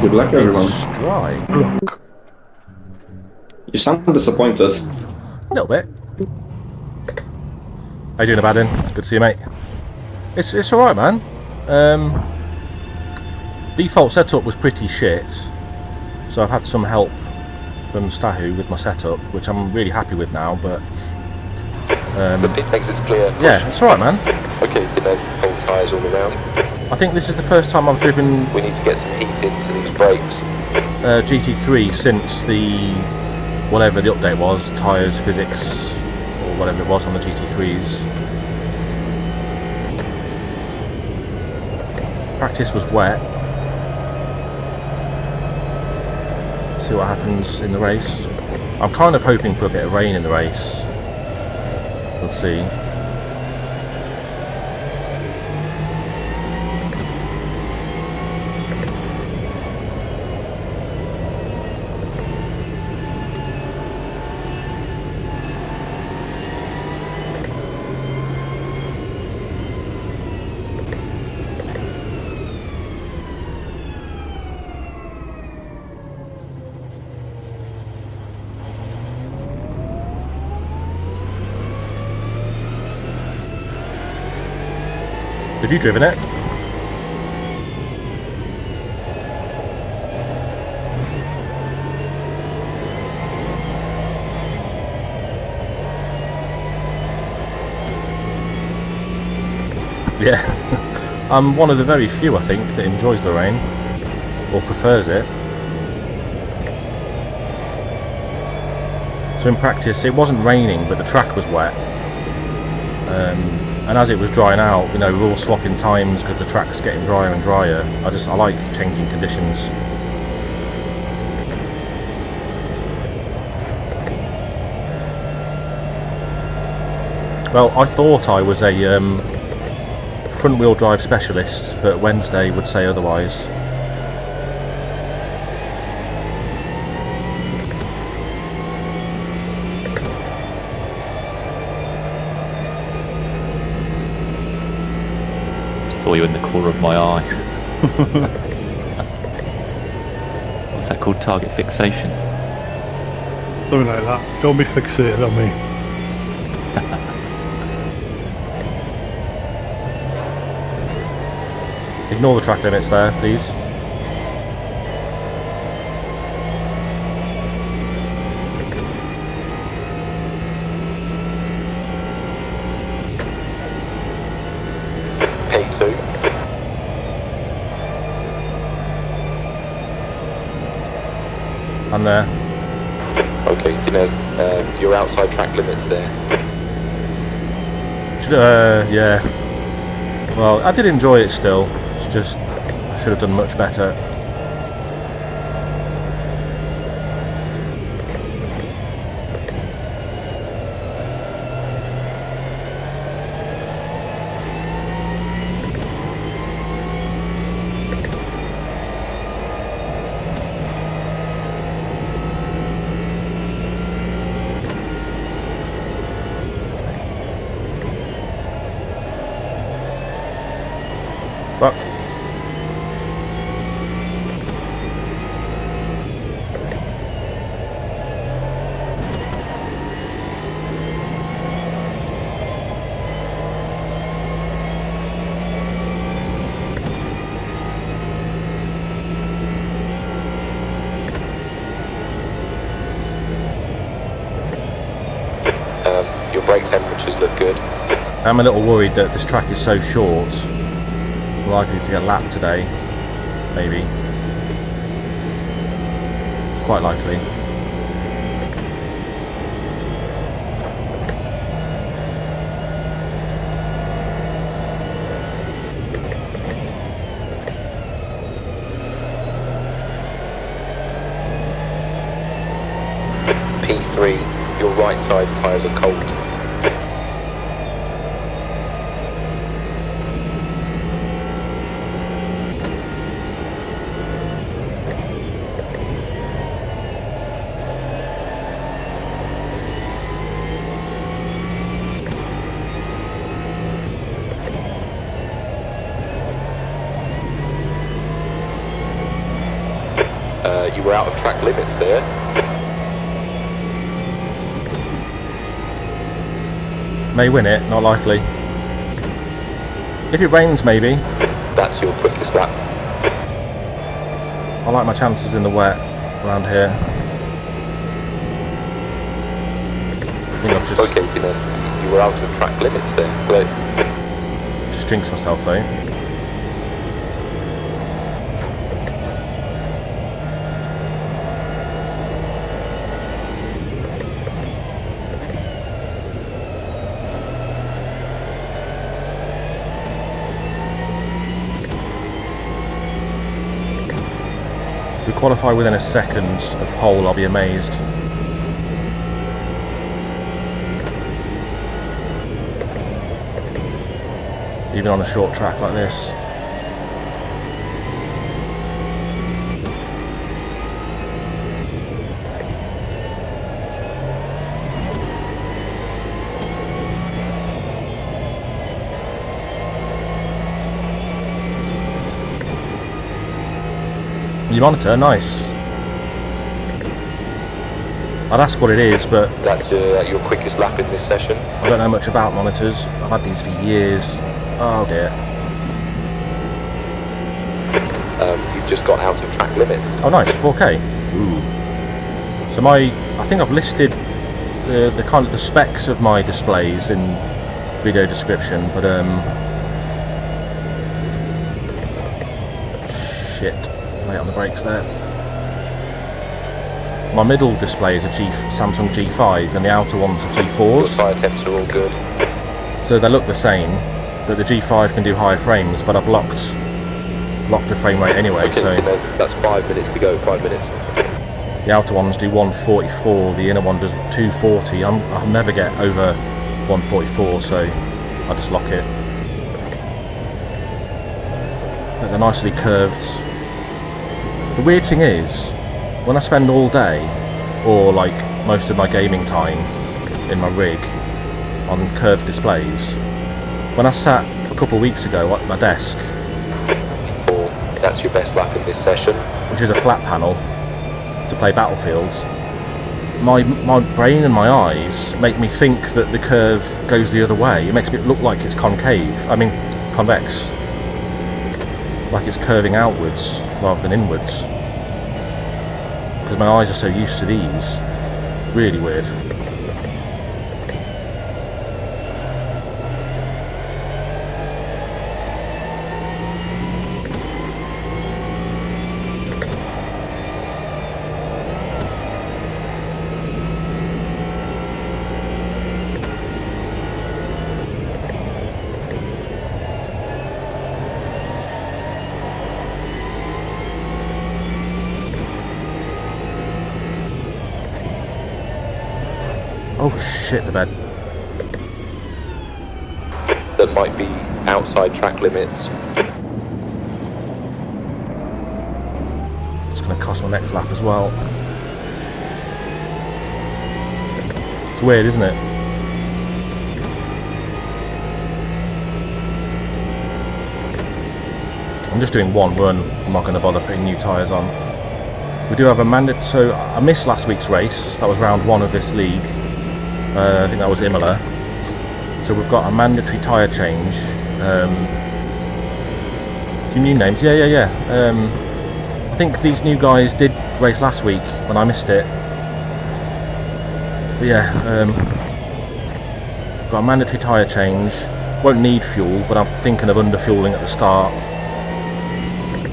Good luck, everyone. It's dry. Look. You sound disappointed. A little bit. How you doing, Abaddon? Good to see you, mate. It's alright, man. Default setup was pretty shit, so I've had some help from Stahu with my setup, which I'm really happy with now, but... the pit exit's clear. Push. Yeah, it's alright, man. Okay, Dinez, hold tyres all around. I think this is the first time I've driven We need to get some heat into these brakes. GT3 since the... whatever the update was, tyres, physics, or whatever it was on the GT3s. Practice was wet. See what happens in the race. I'm kind of hoping for a bit of rain in the race. We'll see. Have you driven it? Yeah. I'm one of the very few, I think, that enjoys the rain. Or prefers it. So in practice, it wasn't raining, but the track was wet. And as it was drying out, you know, we're all swapping times because the track's getting drier and drier. I like changing conditions. Well, I thought I was a front-wheel drive specialist, but Wednesday would say otherwise. Saw you in the corner of my eye. What's that called? Target fixation? Something like that. Don't be fixated on me. Ignore the track limits there, please. P2. And there. Okay, Dinez, you're outside track limits there. Yeah. Well, I did enjoy it still. It's just, I should have done much better. Fuck. Your brake temperatures look good. I'm a little worried that this track is so short. I'm likely to get lapped today. Maybe. It's quite likely. P3, your right side tyres are cold. You were out of track limits there. May win it, not likely. If it rains, maybe. That's your quickest lap. I like my chances in the wet around here. I think I've just, Okay, Tinez, you were out of track limits there. Float. just jinxed myself though. If we qualify within a second of pole, I'll be amazed. Even on a short track like this. New monitor, nice. I'd ask what it is, but That's your quickest lap in this session. I don't know much about monitors. I've had these for years. Oh dear. You've just got out of track limits. Oh nice, 4K. Ooh. So I think I've listed the kind of the specs of my displays in video description, but shit. Late on the brakes there. My middle display is a Samsung G5 and the outer one's a Your G4s. tyre temps are all good. So they look the same, but the G5 can do higher frames, but I've locked the frame rate anyway, Okay, so Tinez, that's 5 minutes to go. 5 minutes. the outer ones do 144, the inner one does 240. I'll never get over 144, so I just lock it. But they're nicely curved. The weird thing is, when I spend all day, or like most of my gaming time in my rig, on curved displays, when I sat a couple of weeks ago at my desk, That's your best lap in this session. which is a flat panel, to play Battlefields, my brain and my eyes make me think that the curve goes the other way. It makes it look like it's concave, I mean convex, like it's curving outwards rather than inwards, because my eyes are so used to these. Really weird. Oh shit, the bed. That might be outside track limits. It's going to cost my next lap as well. It's weird, isn't it? I'm just doing one run. I'm not going to bother putting new tyres on. We do have a mandate. So I missed last week's race. That was round 1 of this league. I think that was Imola. So we've got a mandatory tyre change. Few new names. Yeah. I think these new guys did race last week when I missed it. But yeah, got a mandatory tyre change. Won't need fuel, but I'm thinking of under-fueling at the start.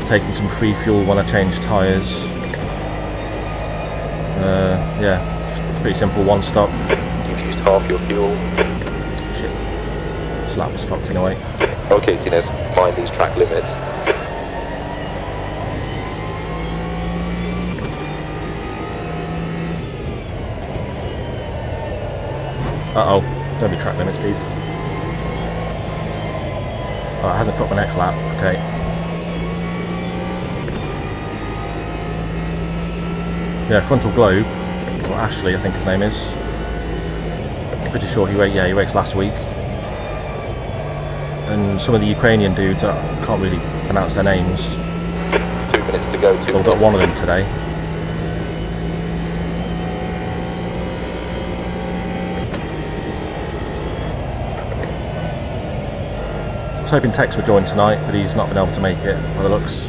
Taking some free fuel when I change tyres. Yeah, it's pretty simple, one stop. You've used half your fuel. Shit. This lap was fucked anyway. Okay, Tinez, mind these track limits. Uh-oh. Don't be track limits, please. Oh, it hasn't fucked my next lap. Okay. Yeah, frontal globe. Or Ashley, I think his name is. Pretty sure he raced last week. And some of the Ukrainian dudes, I can't really pronounce their names. 2 minutes to go, 2 Well, I've minutes. got one of them today. was hoping Tex would join tonight, but he's not been able to make it by the looks.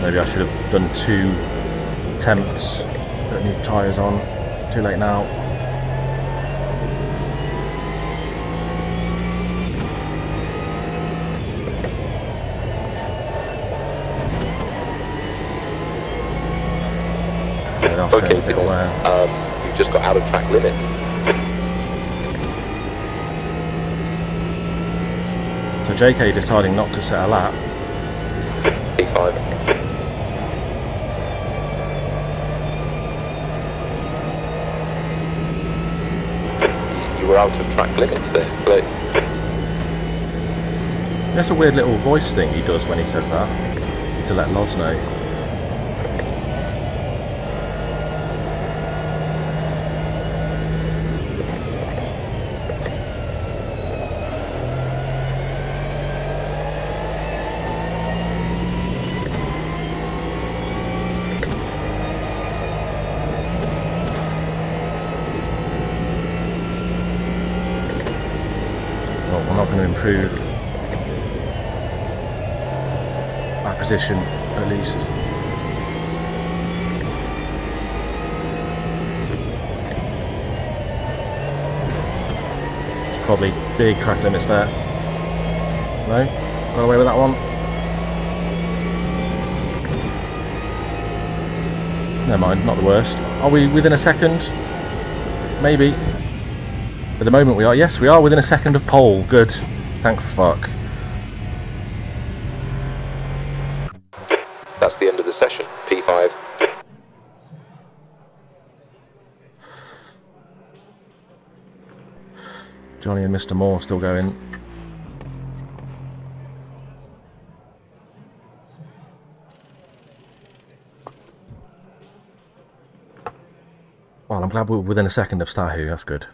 Maybe I should have done 2 attempts, put new tyres on. Too late now. Okay, Tinez, you've just got out of track limits. So JK deciding not to set a lap. P5. You were out of track limits there, Flo. That's a weird little voice thing he does when he says that. Need to let Loz know. Improve that position at least. It's probably big track limits there. No, got away with that one. Never mind, not the worst. Are we within a second? Maybe. At the moment we are. Yes, we are within a second of pole. Good. Thank fuck. That's the end of the session. P5. Johnny and Mr. Moore still going. Well, I'm glad we're within a second of Stahu. That's good.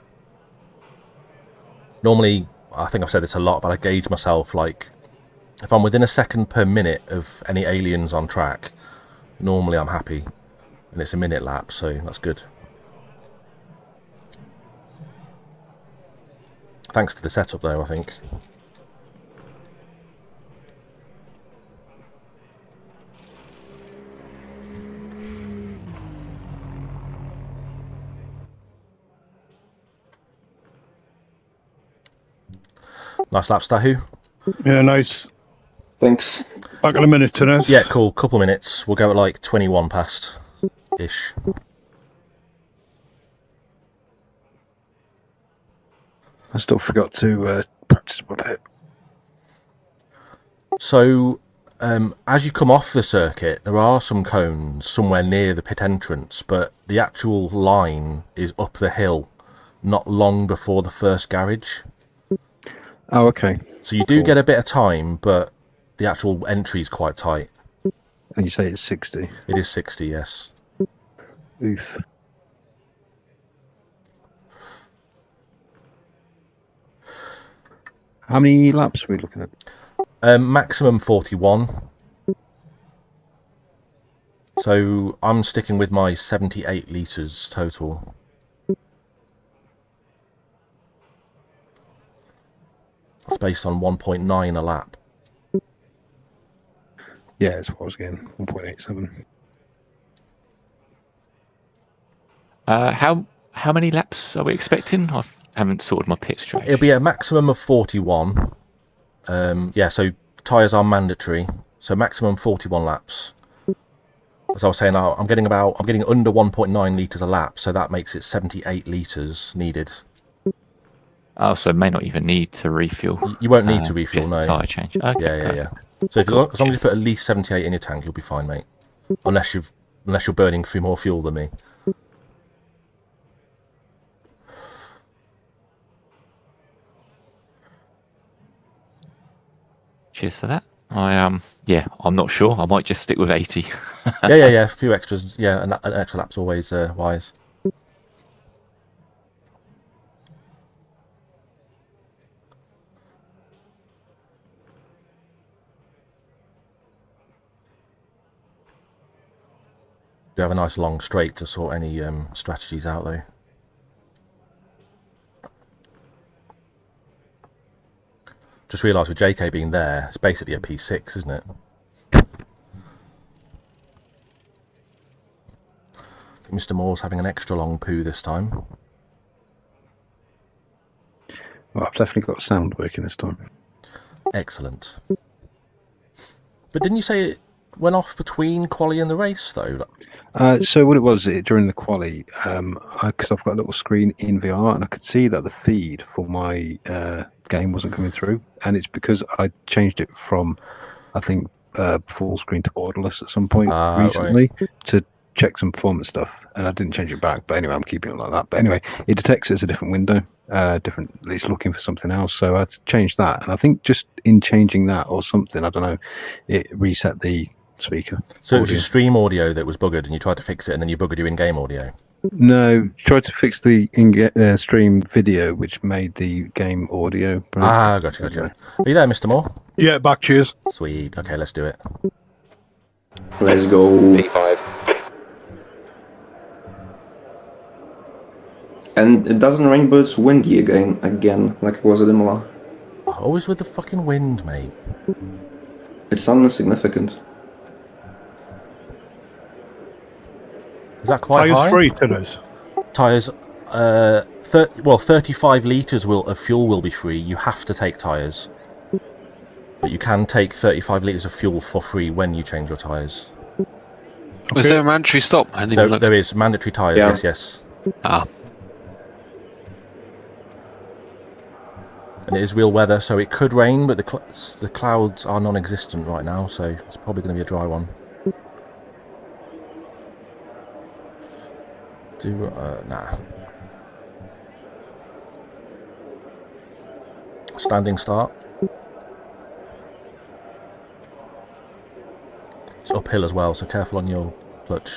Normally, I think I've said this a lot, but I gauge myself like if I'm within a second per minute of any aliens on track, normally I'm happy, and it's a minute lap, so that's good. Thanks to the setup though, I think. Nice lap, Stahu. Yeah, nice. Thanks. Back in a minute, Tinez. Yeah, cool. Couple minutes. We'll go at like 21 past ish. I still forgot to practice my pit. So, as you come off the circuit, there are some cones somewhere near the pit entrance, but the actual line is up the hill, not long before the first garage. Oh, okay. So you do get a bit of time, but the actual entry is quite tight. And you say it's 60? It is 60, yes. Oof. How many laps are we looking at? Maximum 41. So I'm sticking with my 78 litres total. It's based on 1.9 a lap. Yeah, that's what I was getting. 1.87. How many laps are we expecting? I haven't sorted my pit strategy. It'll be a maximum of 41. Yeah, so tyres are mandatory. So maximum 41 laps. As I was saying, I'm getting under 1.9 litres a lap, so that makes it 78 litres needed. Oh, so may not even need to refuel. You won't need to refuel, just no. the tyre change. Okay, Yeah. So as long as you put at least 78 in your tank, you'll be fine, mate. Unless you're burning through more fuel than me. Cheers for that. I'm not sure. I might just stick with 80. yeah. A few extras. Yeah, an extra lap's always wise. We have a nice long straight to sort any strategies out though. Just realised with JK being there, it's basically a P6, isn't it? Mr. Moore's having an extra long poo this time. Well, I've definitely got sound working this time. Excellent. But didn't you say it went off between quali and the race, though? So what it was during the quali, because I've got a little screen in VR, and I could see that the feed for my game wasn't coming through, and it's because I changed it from, I think, full screen to borderless at some point recently to check some performance stuff, and I didn't change it back. But anyway, I'm keeping it like that. But anyway, it detects it as a different window, it's looking for something else. So I had to change that, and I think just in changing that or something, I don't know, it reset the speaker. So it was your stream audio that was buggered, and you tried to fix it, and then you buggered your in-game audio. No, tried to fix the stream video, which made the game audio. Gotcha. Are you there, Mr. Moore? Yeah, back. Cheers. Sweet. Okay, let's do it. Let's go. P5. And it doesn't rain, but it's windy again, like it was at Imola. Always with the fucking wind, mate. It's insignificant. Is that quite high? Tyres free, Tinners. Tyres, 35 litres of fuel will be free. You have to take tyres. But you can take 35 litres of fuel for free when you change your tyres. Okay. Was there a mandatory stop? There is mandatory tyres, yeah. yes. Ah. And it is real weather, so it could rain, but the clouds are non-existent right now, so it's probably going to be a dry one. Nah. Standing start. It's uphill as well, so careful on your clutch.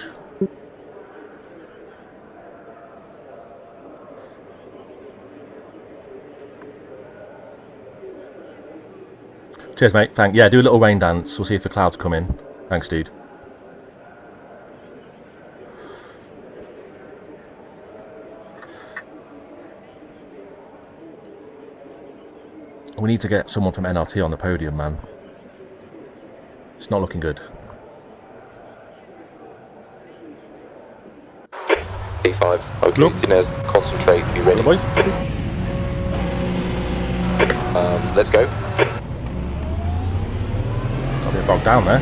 Cheers, mate. Thanks. Yeah, do a little rain dance. We'll see if the clouds come in. Thanks, dude. We need to get someone from NRT on the podium, man. It's not looking good. P5. Okay, Tinez, concentrate, be ready. Boys. Let's go. Got a bit bogged down there.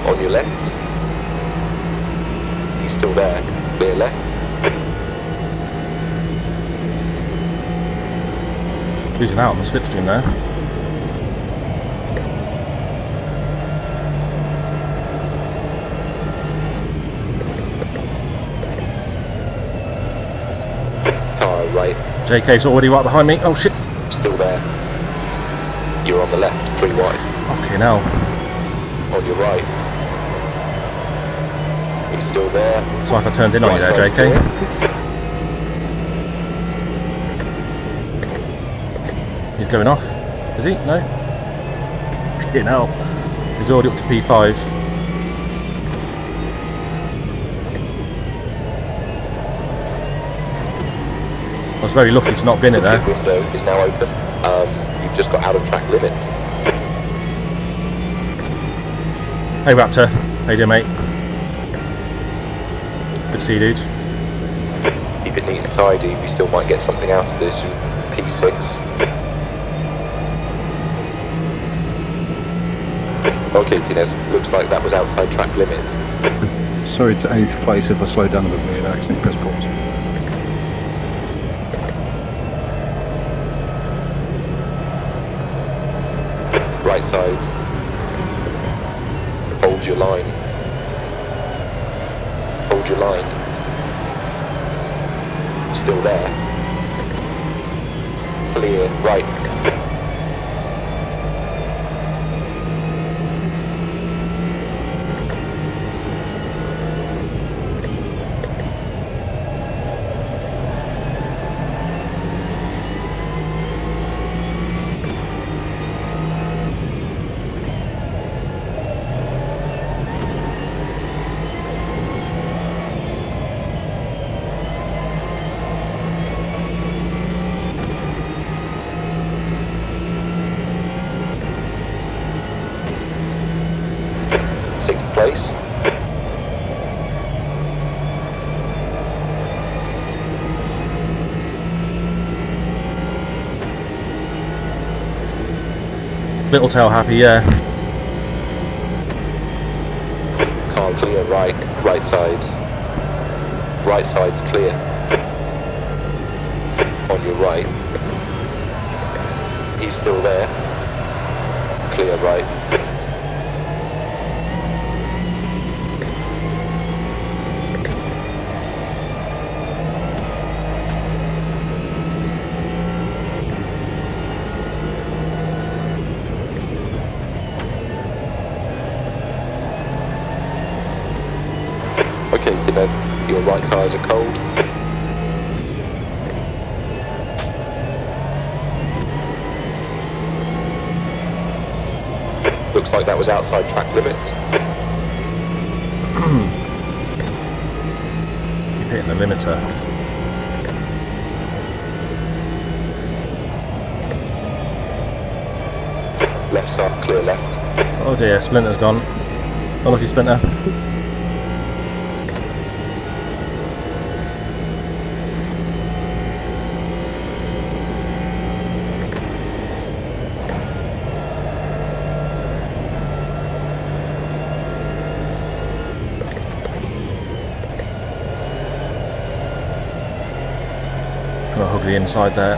On your left. He's still there. Clear left. Losing out on the slipstream there. Car right. JK's already right behind me. Oh shit. Still there. You're on the left, 3 wide. Okay, now. On your right. He's still there. Sorry if I turned in on you there, Right JK. side's He's going off. Is he? No? You know. He's already up to P5. I was very lucky to not bin it clear. there. The window is now open. You've just got out of track limits. Hey Raptor. How you doing, mate? Good to see you, dude. Keep it neat and tidy. We still might get something out of this. P6. Okay, Tinez. Looks like that was outside track limits. Sorry to 8th place if I slow down a bit weird. I accidentally press pause. Right side. Hold your line. Hold your line. Still there. Clear. Right. place. Little tail happy, yeah. Car clear right, right side. Right side's clear. On your right. He's still there. Clear right. Okay, Tinez, your right tyres are cold. Looks like that was outside track limits. Keep hitting the limiter. Left side, clear left. Oh dear, Splinter's gone. Oh, lucky Splinter. Trying to hug the inside there.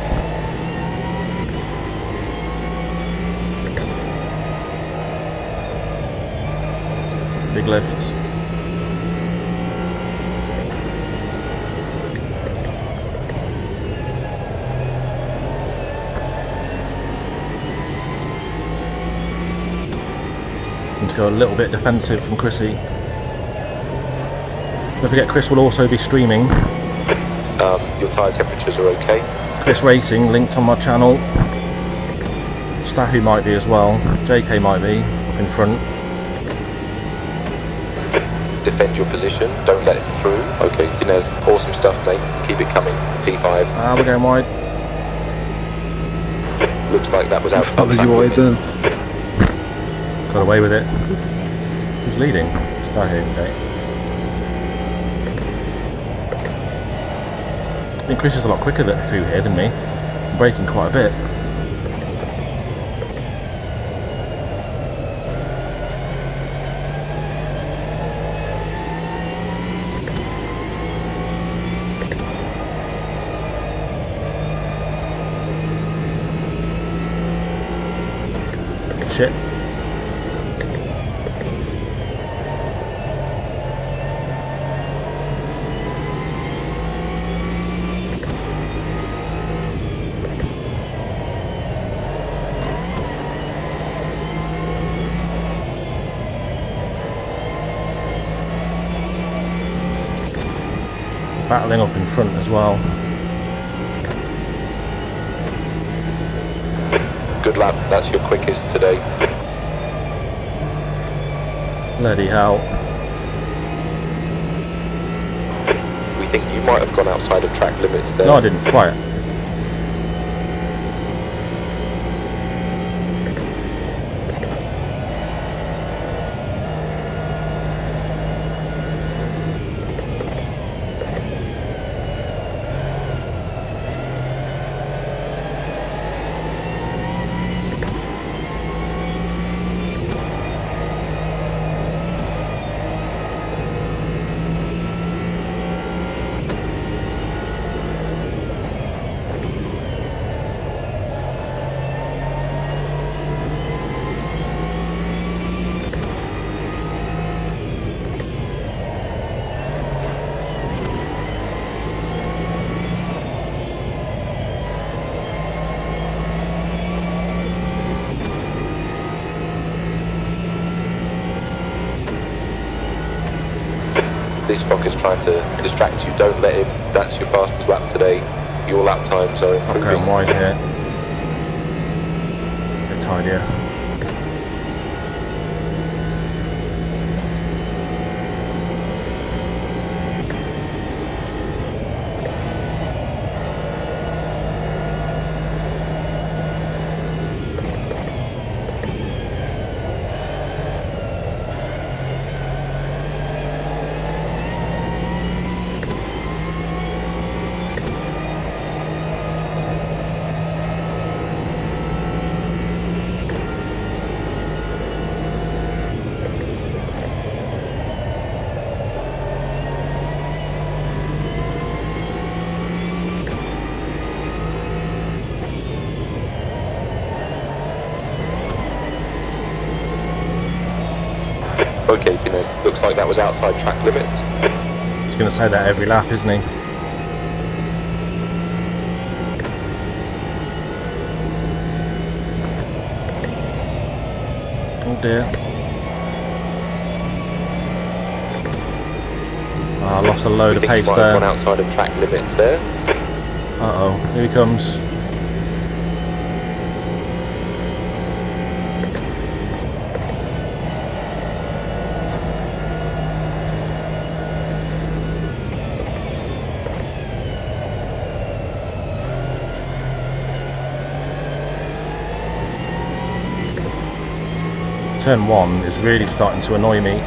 Big lift. Need to go a little bit defensive from Chrissy. Don't forget, Chris will also be streaming. Your tyre temperatures are okay. Chris Racing linked on my channel. Stahu might be as well. JK might be up in front. Defend your position, don't let him through. Okay, Tinez, awesome stuff, mate. Keep it coming. P5. Ah, we're going wide. Looks like that was outside Followed track you wide limits. Got away with it. Who's leading? Stahu, okay. I think Chris is a lot quicker through here than me. I'm braking quite a bit. Shit. Battling up in front as well. Good lap, that's your quickest today. Bloody hell. We think you might have gone outside of track limits there. No, I didn't. Quiet. This fucker's trying to distract you, don't let him. That's your fastest lap today. Your lap times are improving. Okay, I'm wide here. Bit tight here. Okay, Tinez, looks like that was outside track limits. He's going to say that every lap, isn't he? Oh dear. Oh, I lost a load of pace you might there. have gone outside of track limits there. Uh-oh, here he comes. Turn 1 is really starting to annoy me.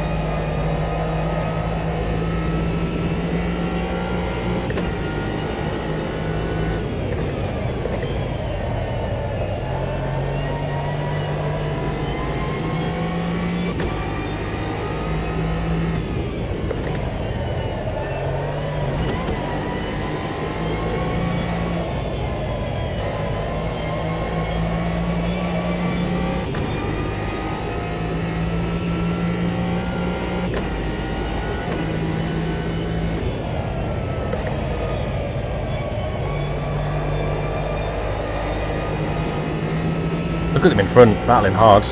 Look at them in front, battling hard.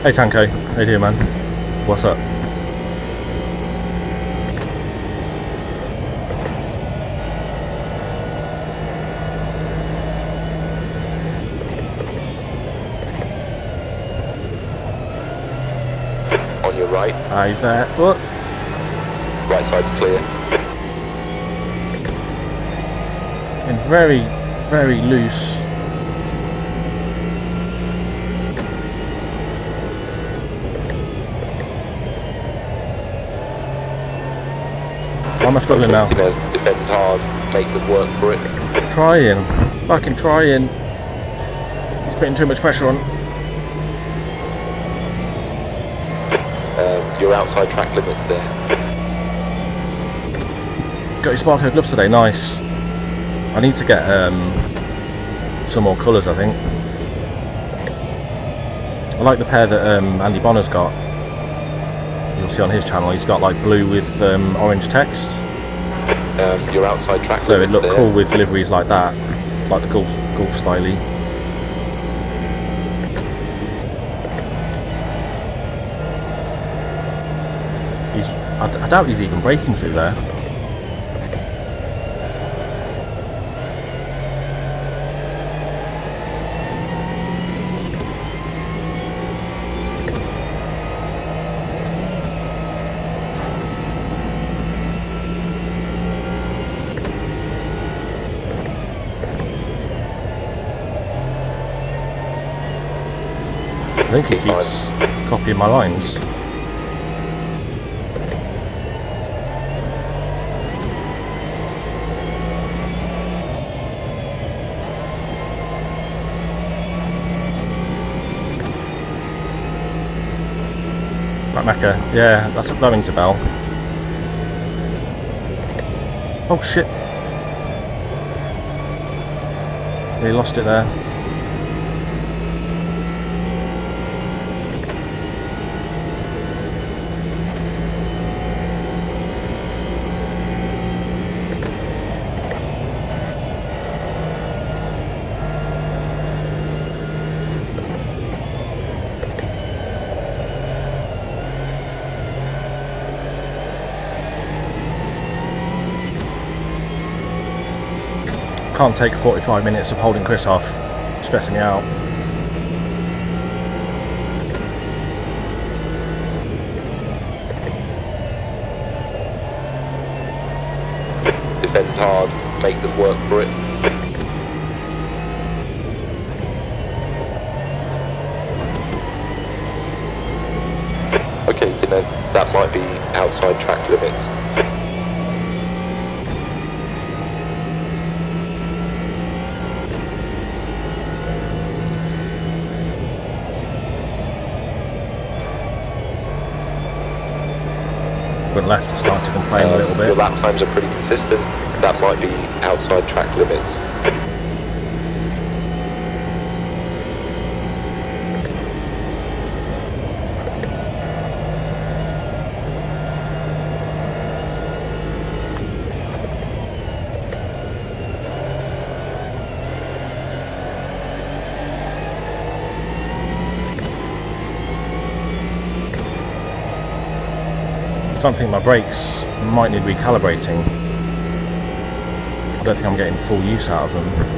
Hey Tanko, how you doing, man? What's up? On your right. Ah, he's there. What? Right side's clear. And very, very loose. Why am I struggling now? Tinez, defend hard, make them work for it. Trying. Fucking trying. He's putting too much pressure on. You're outside track limits there. Got your Sparko gloves today, nice. I need to get some more colours, I think. I like the pair that Andy Bonner's got. You'll see on his channel, he's got like blue with orange text. You're outside track So it limits looked there. cool with liveries like that, like the golf styly. I doubt he's even braking through there. I think he keeps copying my lines. Right, Mecca. Yeah, that rings a bell. Oh shit. Yeah, he lost it there. Can't take 45 minutes of holding Chris off, stressing me out. Defend hard, make them work for it. Okay, Tinez, that might be outside track limits. Went left to start to complain a little bit. Your lap times are pretty consistent. That might be outside track limits. starting to think my brakes might need recalibrating. I don't think I'm getting full use out of them.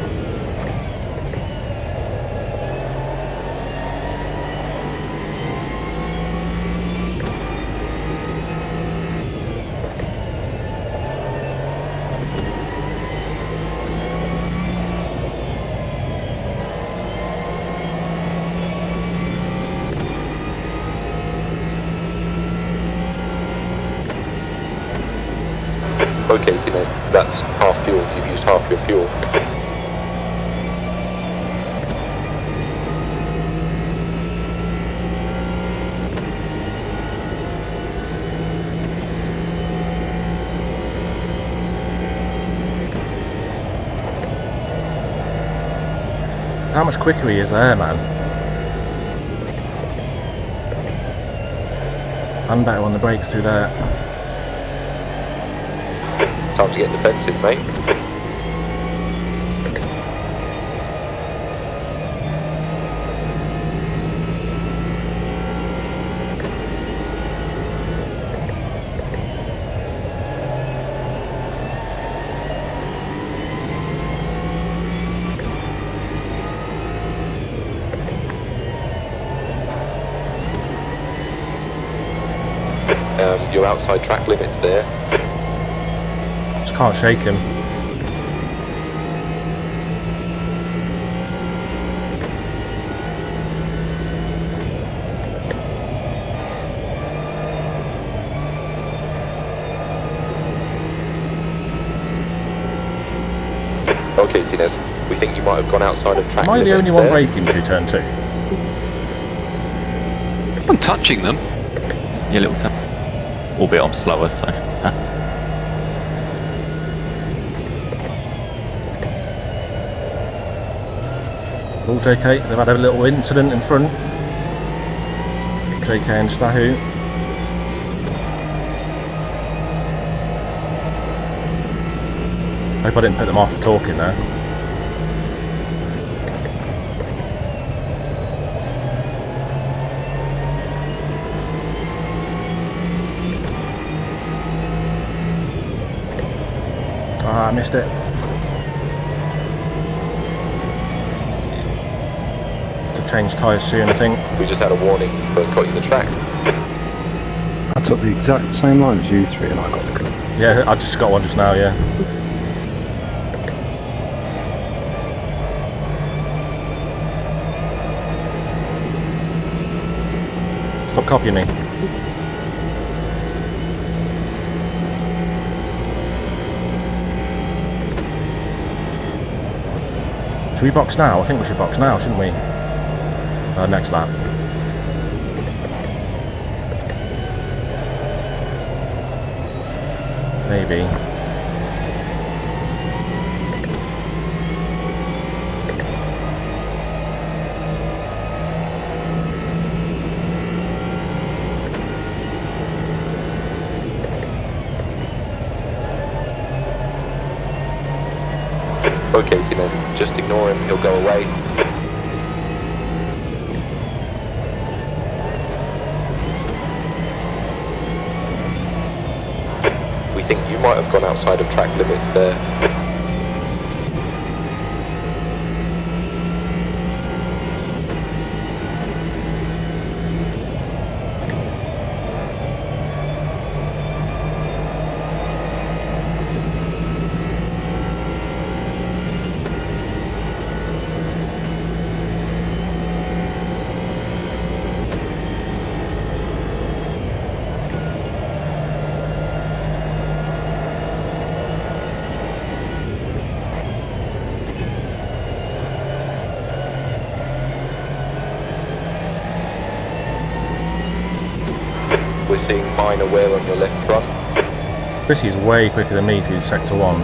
Okay, Tinez, that's half fuel. You've used half your fuel. How much quicker he is there, man. I'm better on the brakes through there. Time to get defensive, mate. You're outside track limits there. Just can't shake him. Okay, Tinez, we think you might have gone outside of track Am I limits the only one there. braking through turn 2? I'm touching them. Yeah, little tap. Albeit I'm slower, so. Oh, JK, they've had a little incident in front. JK and Stahu. Hope I didn't put them off talking there. Ah, I missed it. Have to change tyres soon, I think. We just had a warning for cutting the track. I took the exact same line as you three and I got the cut. Yeah, I just got one just now, yeah. Stop copying me. Should we box now? I think we should box now, shouldn't we? Next lap. Maybe. Okay, Tinez, just ignore him, he'll go away. We think you might have gone outside of track limits there. We're seeing minor wear on your left front. Chrissy's way quicker than me through sector 1.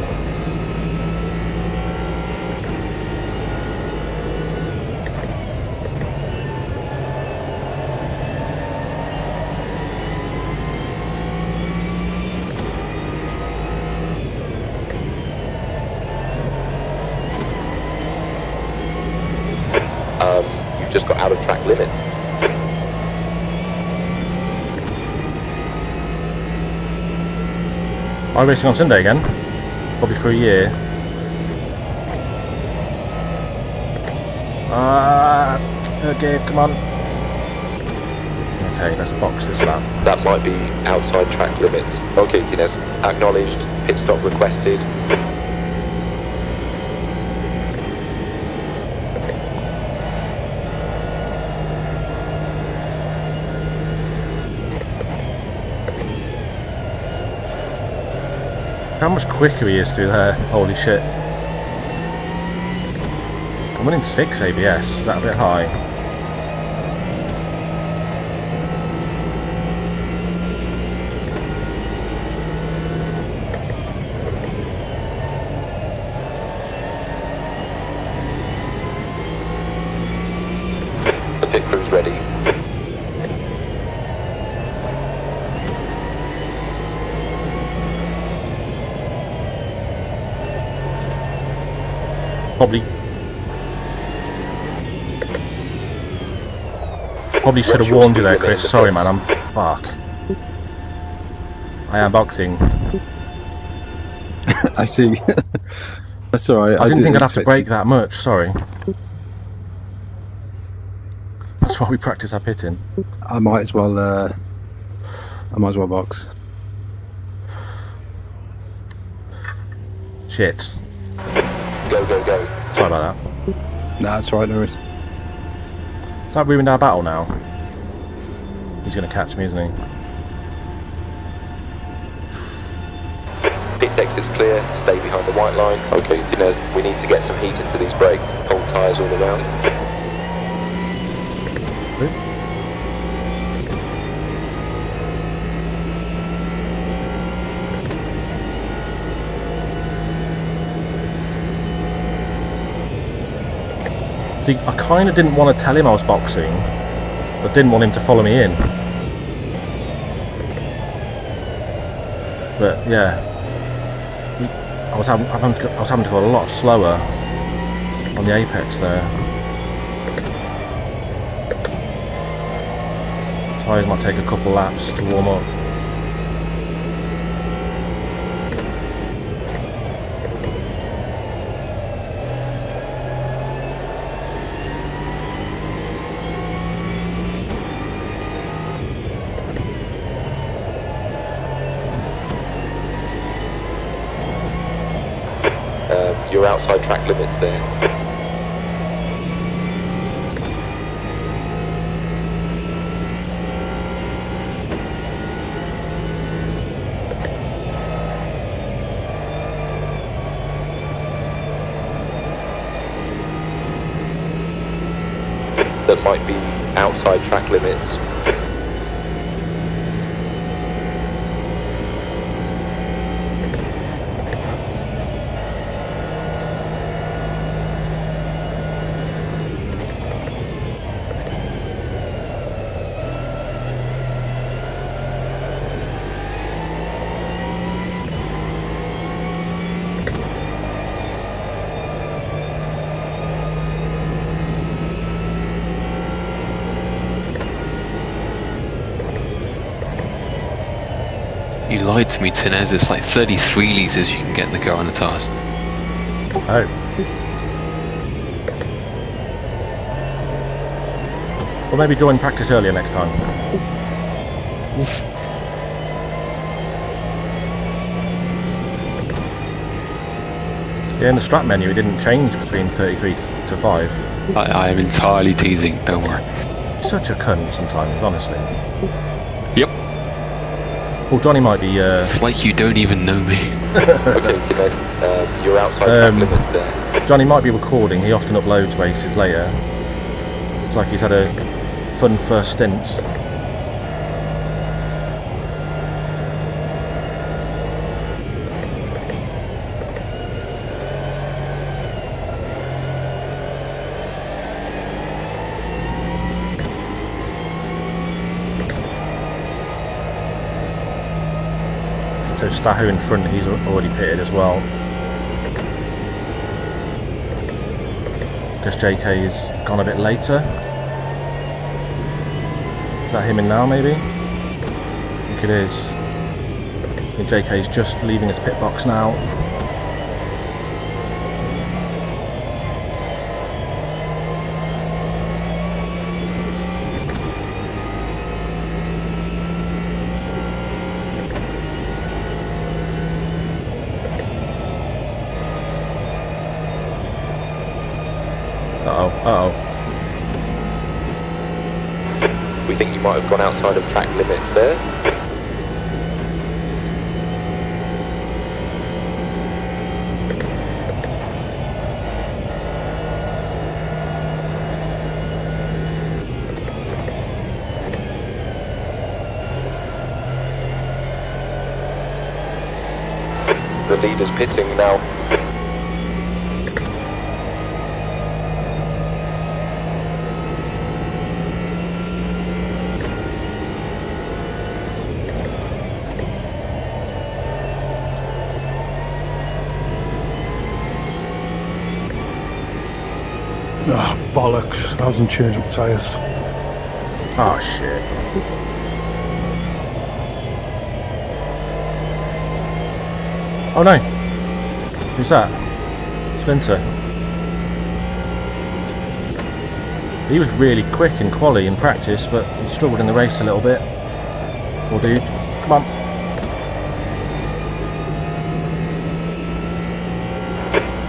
You've just got out of track limits. iRacing on Sunday again. Probably for a year. Third gear, come on. Okay, let's box this lap. That might be outside track limits. Okay, Tinez. Acknowledged. Pit stop requested. How much quicker he is through there. Holy shit. I'm winning 6 ABS. Is that a bit high? The pit crew's ready. Probably should have warned you there, Chris. Sorry, man. I'm fuck. I am boxing. I see. That's alright. I didn't think I'd have to brake that much. Sorry. That's why we practice our pitting. I might as well. Box. Shit. Go, go, go. Sorry about that. Nah, that's alright, no worries. Has that ruined our battle now? He's going to catch me, isn't he? Pit exit's clear. Stay behind the white line. Okay, Tinez. We need to get some heat into these brakes. Cold tyres all around. See, I kind of didn't want to tell him I was boxing, but didn't want him to follow me in. But yeah, I was having to go a lot slower on the apex there. Tyres might take a couple laps to warm up. You're outside track limits there. That might be outside track limits. You lied to me, Tinez. It's like 33 litres you can get in the go on the tyres. Oh. Or maybe join practice earlier next time. Yeah, in the strat menu it didn't change between 33 to 5. I am entirely teasing, don't worry. Such a cunt sometimes, honestly. Yep. Well, Johnny might be... It's like you don't even know me. Okay, Tinez. You're outside track limits there. Johnny might be recording. He often uploads races later. It's like he's had a fun first stint. So Stahu in front, he's already pitted as well. Guess JK's gone a bit later. Is that him in now, maybe? I think it is. think JK's just leaving his pit box now. Uh-oh. We think you might have gone outside of track limits there. The leader's pitting now. Ah, bollocks. Hasn't changed my tyres. Oh shit. Oh no. Who's that? Spencer. He was really quick in quali in practice, but he struggled in the race a little bit. Well, dude, come on.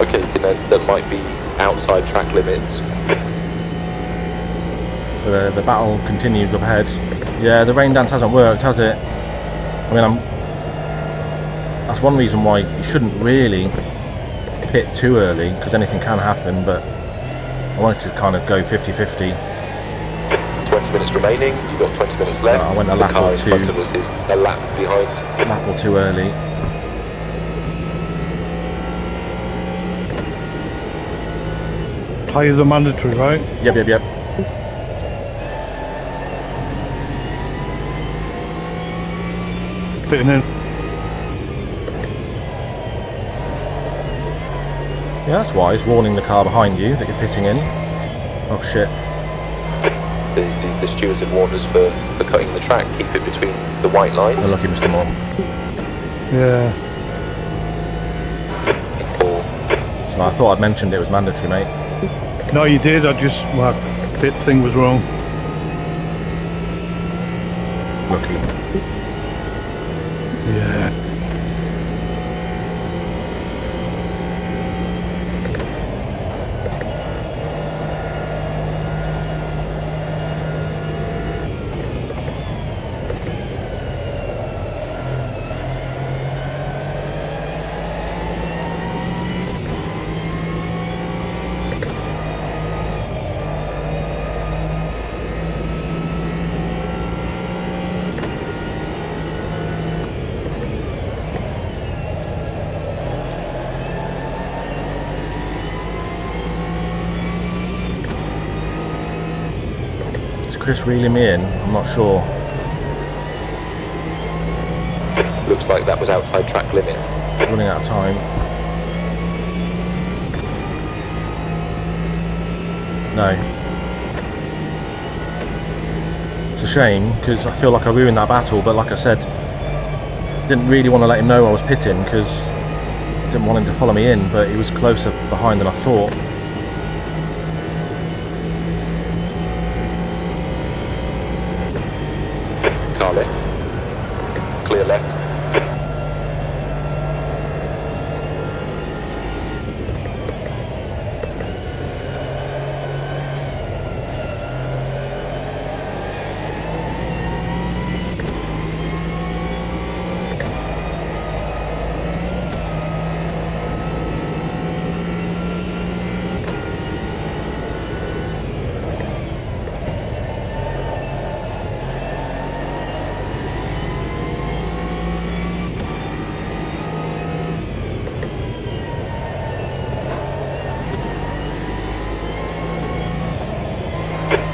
Okay, Tinez, that might be outside track limits. So the battle continues up ahead. Yeah, the rain dance hasn't worked, has it? I mean, that's one reason why you shouldn't really pit too early, because anything can happen, but I wanted to kind of go 50-50. 20 minutes remaining, you've got 20 minutes left. I went a the lap car or in two. front of us is a lap behind. A lap or two early. Tyres are mandatory, right? Yep. Pitting in. Yeah, that's wise, warning the car behind you that you're pitting in. Oh shit. The stewards have warned us for cutting the track. Keep it between the white lines. Unlucky, Mr. Moore. Yeah. In 4. So I thought I'd mentioned it was mandatory, mate. No, you did. I just, my pit thing was wrong. Lucky. Yeah. Chris reeling me in? I'm not sure. Looks like that was outside track limits. Running out of time. No. It's a shame, because I feel like I ruined that battle, but like I said, didn't really want to let him know I was pitting, because I didn't want him to follow me in, but he was closer behind than I thought. Car left. Clear left.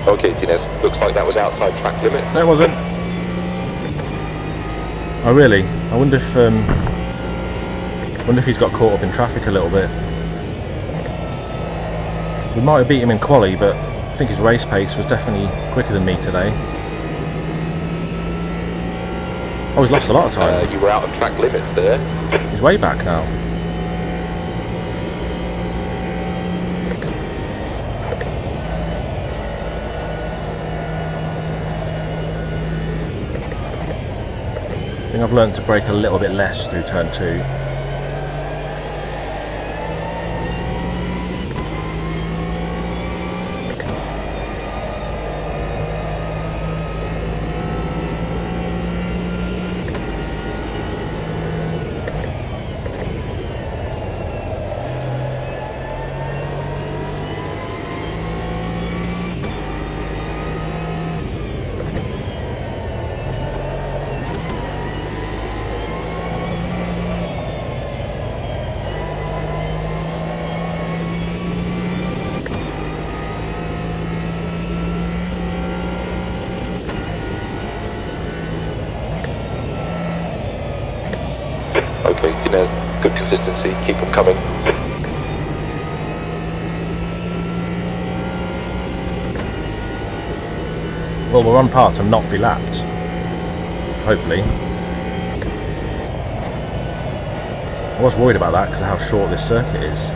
Okay, Tinez, looks like that was outside track limits. No, it wasn't. Oh, really? I wonder if he's got caught up in traffic a little bit. We might have beat him in quali, but I think his race pace was definitely quicker than me today. Oh, he's lost a lot of time. You were out of track limits there. He's way back now. I think I've learned to brake a little bit less through turn 2. Okay, Tinez, good consistency, keep them coming. Well, we're on par to not be lapped. Hopefully. I was worried about that because of how short this circuit is.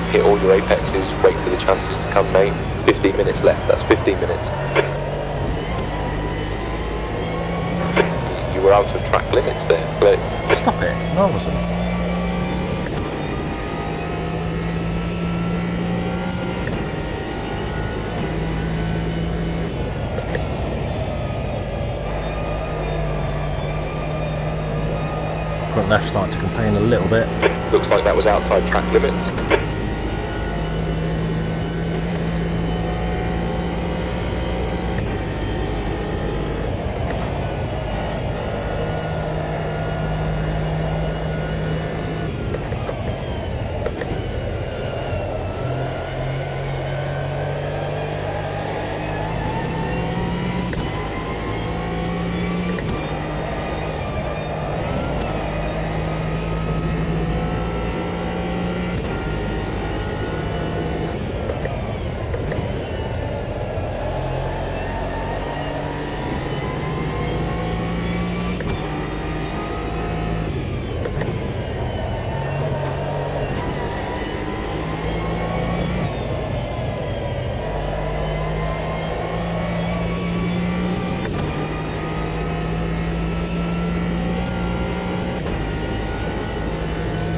Hit all your apexes, wait for the chances to come, mate. 15 minutes left, that's 15 minutes. You were out of track limits there, Flo. Stop it. No, I wasn't. Front left starting to complain a little bit. Looks like that was outside track limits.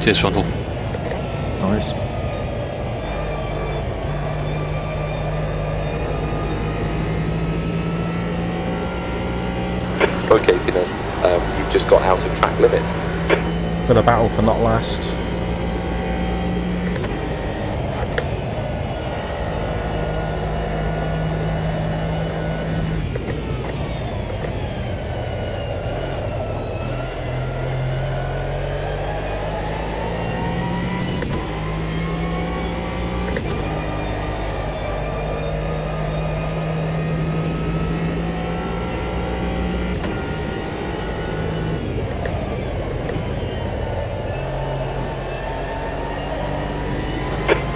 Cheers, Frontal. Nice. Okay, Tinez, you've just got out of track limits. Still a battle for not last.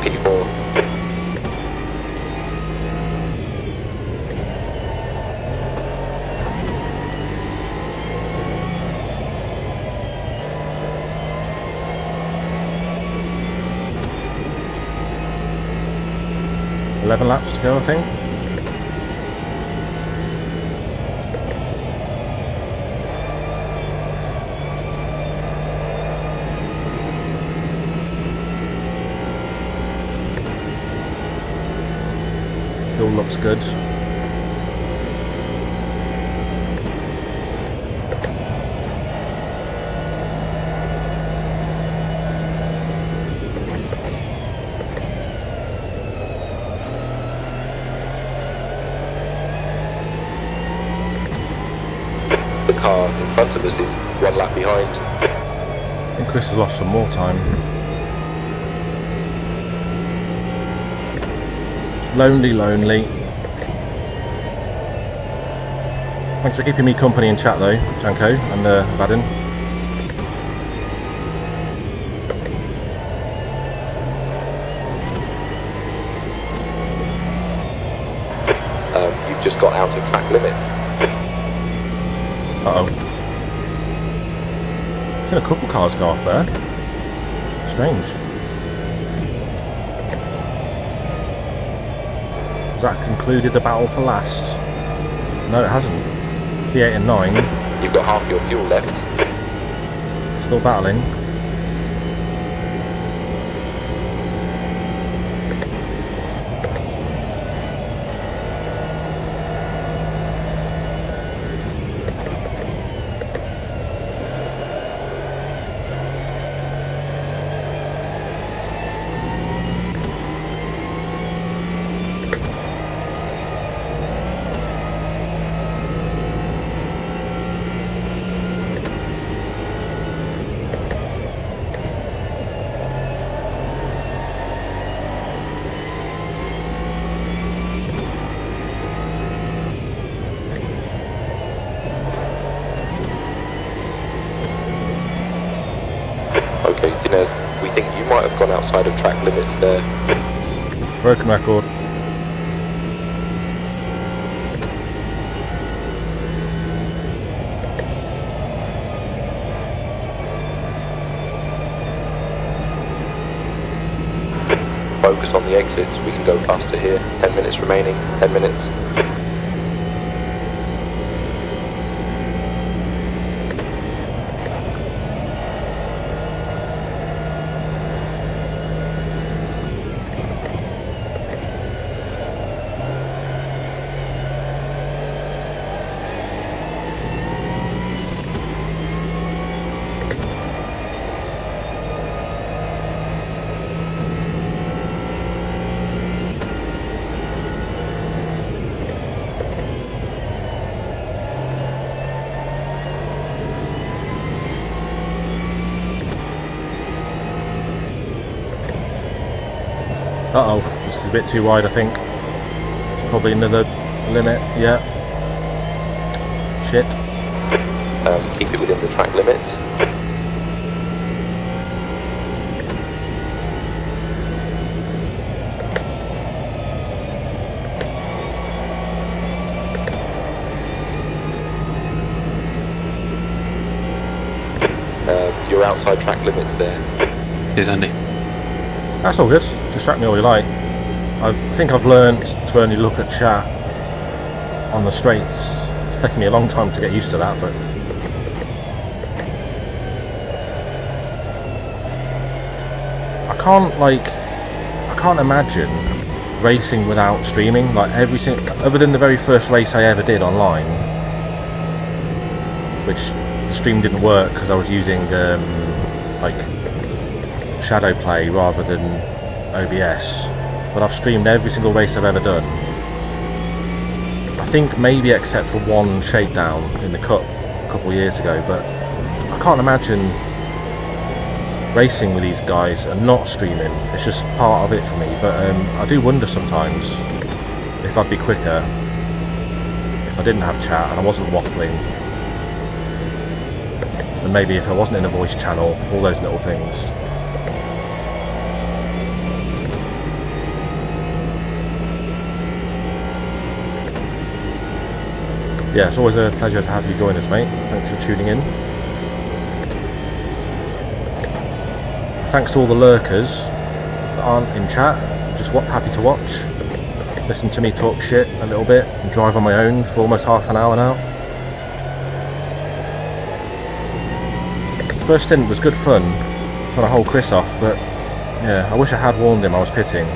P4. $11 laps to go, I think. Fuel looks good. The car in front of us is 1 lap behind. think Chris has lost some more time. Lonely, lonely. Thanks for keeping me company in chat though, Janko and Vadin. You've just got out of track limits. Uh-oh. Seen a couple cars go off there. Strange. Has that concluded the battle for last? No, it hasn't. P8 and 9. You've got half your fuel left. Still battling. Okay, Tinez, we think you might have gone outside of track limits there. Broken record. Focus on the exits, we can go faster here. 10 minutes remaining, 10 minutes. Uh-oh, this is a bit too wide, I think. It's probably another limit, yeah. Shit. Keep it within the track limits. You're outside track limits there. Cheers, Andy. That's all good. Distract me all you like. I think I've learned to only look at chat on the straights. It's taken me a long time to get used to that, but I can't imagine racing without streaming. Like other than the very first race I ever did online, which the stream didn't work because I was using like shadow play rather than OBS, but I've streamed every single race I've ever done. I think maybe except for one shakedown in the Cup a couple of years ago, but I can't imagine racing with these guys and not streaming. It's just part of it for me, but I do wonder sometimes if I'd be quicker if I didn't have chat and I wasn't waffling, and maybe if I wasn't in a voice channel, all those little things. Yeah, it's always a pleasure to have you join us, mate. Thanks for tuning in. Thanks to all the lurkers that aren't in chat, just happy to watch. Listen to me talk shit a little bit and drive on my own for almost half an hour now. The first stint was good fun, trying to hold Chris off, but yeah, I wish I had warned him I was pitting.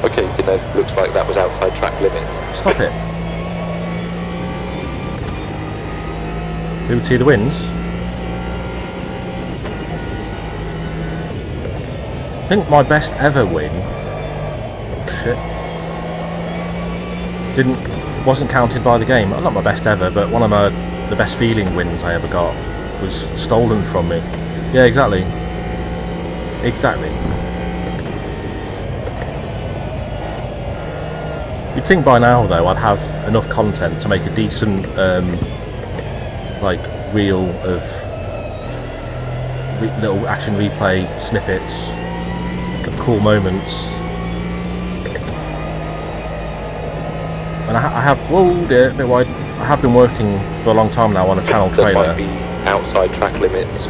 Okay, Tinez, looks like that was outside track limits. Stop it. Who would see the wins? I think my best ever win. Shit. Wasn't counted by the game. Not my best ever, but one of the best feeling wins I ever got was stolen from me. Yeah, exactly. Exactly. You'd think by now, though, I'd have enough content to make a decent, like, reel of little action replay snippets of cool moments. And I have, whoa dear, a bit wide. I have been working for a long time now on a channel trailer. There might be outside track limits.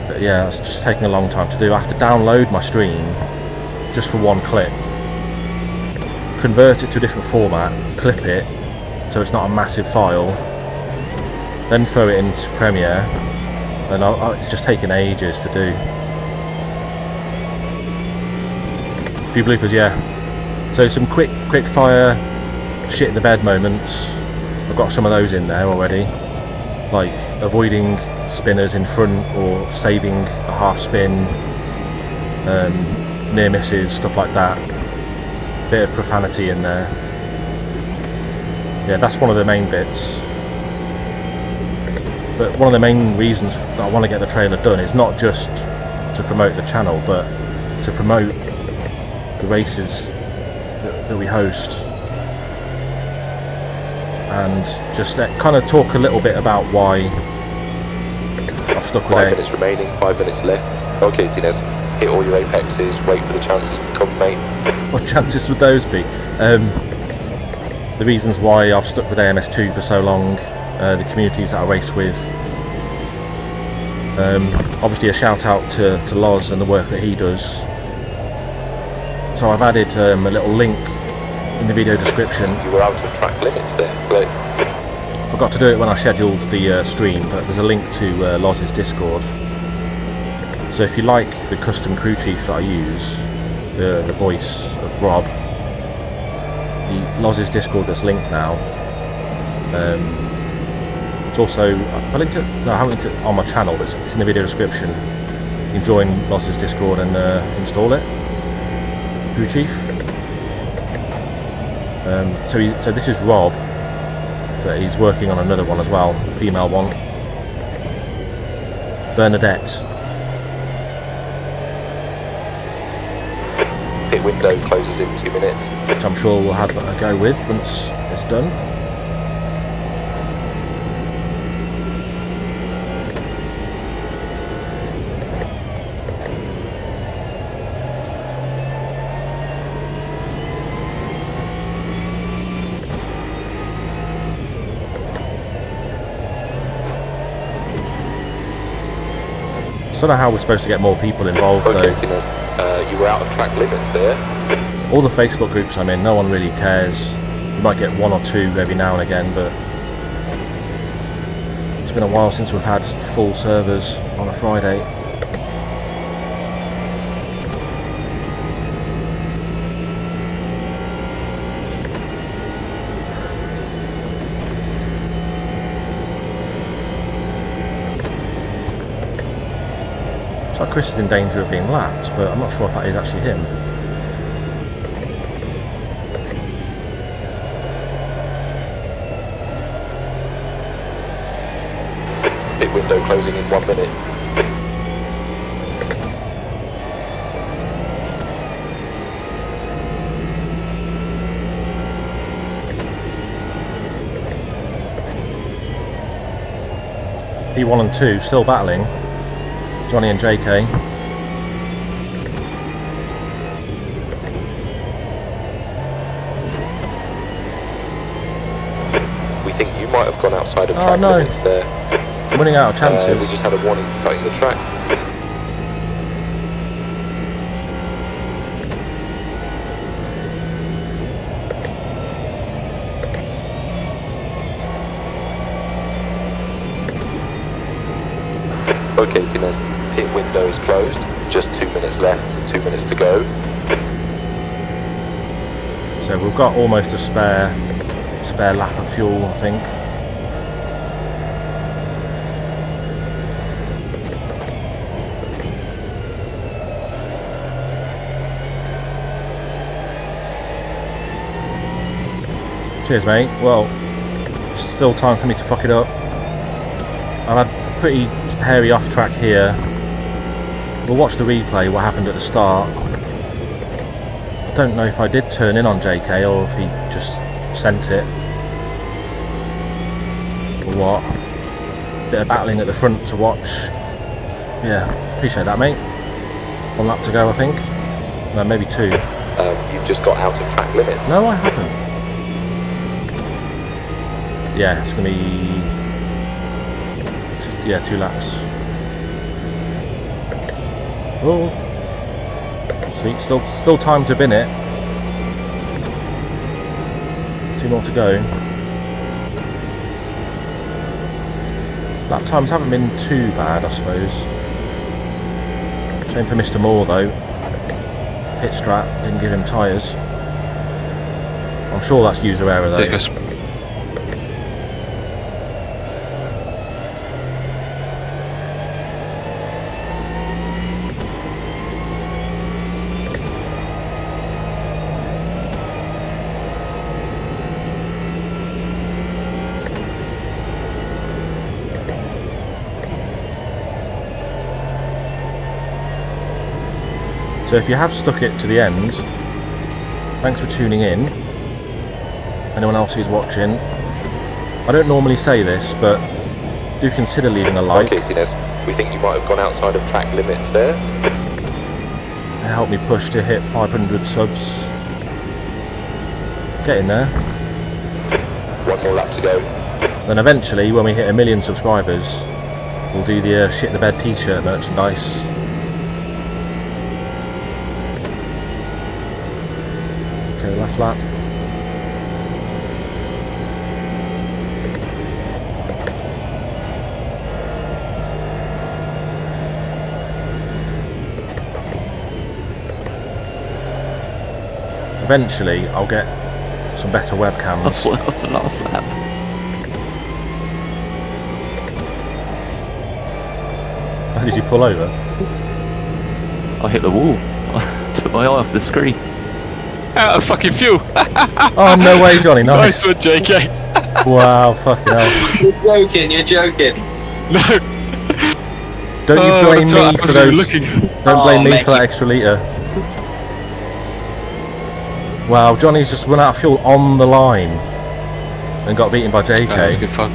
But yeah, it's just taking a long time to do. I have to download my stream just for one clip, convert it to a different format, clip it so it's not a massive file, then throw it into Premiere, and it's just taken ages to do. A few bloopers, yeah. So some quick fire shit in the bed moments. I've got some of those in there already, like avoiding spinners in front or saving a half spin, near misses, stuff like that. Bit of profanity in there. Yeah, that's one of the main bits. But one of the main reasons that I want to get the trailer done is not just to promote the channel, but to promote the races that we host, and just kind of talk a little bit about why I've stuck with 5 minutes remaining, 5 minutes left. Okay, Tinez, hit all your apexes, wait for the chances to come, mate. What chances would those be? The reasons why I've stuck with AMS2 for so long, the communities that I race with. Obviously a shout out to Loz and the work that he does. So I've added a little link in the video description. You were out of track limits there, Flo. Forgot to do it when I scheduled the stream, but there's a link to Loz's Discord. So if you like the custom crew chief that I use, the voice of Rob, the Loz's Discord that's linked now. It's also, I linked it, no, I haven't linked it on my channel, but it's in the video description. You can join Loz's Discord and install it. Crew chief. So this is Rob, but he's working on another one as well, a female one. Bernadette. Pit window closes in 2 minutes. Which I'm sure we'll have a go with once it's done. I don't know how we're supposed to get more people involved, okay, though. Tinez, you were out of track limits there. All the Facebook groups I'm in, no one really cares. You might get one or two every now and again, but it's been a while since we've had full servers on a Friday. Looks like Chris is in danger of being lapped, but I'm not sure if that is actually him. Pit window closing in 1 minute. P1 and 2 still battling. Johnny and JK. We think you might have gone outside of track limits there. I'm running out of chances. We just had a warning cutting the track. Okay, Tinez, pit window is closed. Just 2 minutes left, 2 minutes to go. So we've got almost a spare lap of fuel, I think. Cheers, mate. Well, still time for me to fuck it up. I've had pretty hairy off track here. We'll watch the replay, what happened at the start. I don't know if I did turn in on JK or if he just sent it. Or what. Bit of battling at the front to watch. Yeah, appreciate that, mate. 1 lap to go, I think. No, maybe 2. You've just got out of track limits. No, I haven't. Yeah, it's going to be... yeah, 2 laps. Oh. Sweet, still time to bin it. 2 more to go. Lap times haven't been too bad, I suppose. Shame for Mr. Moore, though. Pit strat didn't give him tyres. I'm sure that's user error, though. Yes. So if you have stuck it to the end, thanks for tuning in. Anyone else who's watching, I don't normally say this, but do consider leaving a like. Okay, Tinez, we think you might have gone outside of track limits there. It helped me push to hit 500 subs. Get in there. 1 more lap to go. Then eventually, when we hit 1 million subscribers, we'll do the shit the bed t-shirt merchandise. Okay, last lap. Eventually, I'll get some better webcams. I thought that was the last lap. How did you pull over? I hit the wall. I took my eye off the screen. Out of fucking fuel. Oh, no way, Johnny. Nice. Nice one, JK. Wow, fucking hell. You're joking. No. Don't you blame me for those. Looking. Don't blame me mate. for that extra litre. Wow, Johnny's just run out of fuel on the line and got beaten by JK. That was good fun.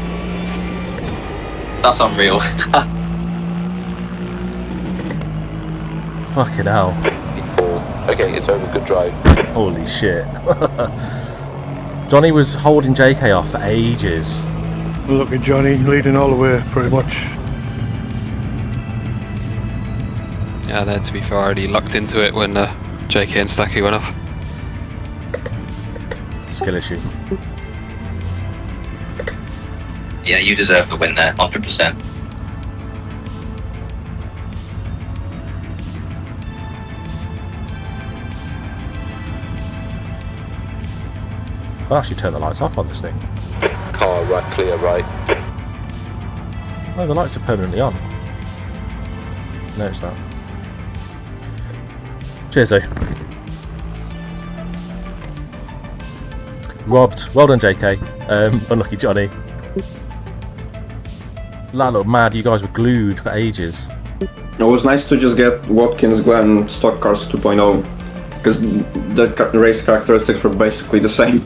That's unreal. Fucking hell. Okay, it's over. Good drive. Holy shit. Johnny was holding JK off for ages. Look at Johnny leading all the way, pretty much. Yeah, there, to be fair, I already lucked into it when JK and Stacky went off. Skill issue. Yeah, you deserve the win there, 100%. I'll actually turn the lights off on this thing. Car right, clear right. No, the lights are permanently on. Notice that. Cheers, though. Robbed. Well done, JK. Unlucky Johnny. That looked mad. You guys were glued for ages. It was nice to just get Watkins Glen stock cars 2.0 because the race characteristics were basically the same.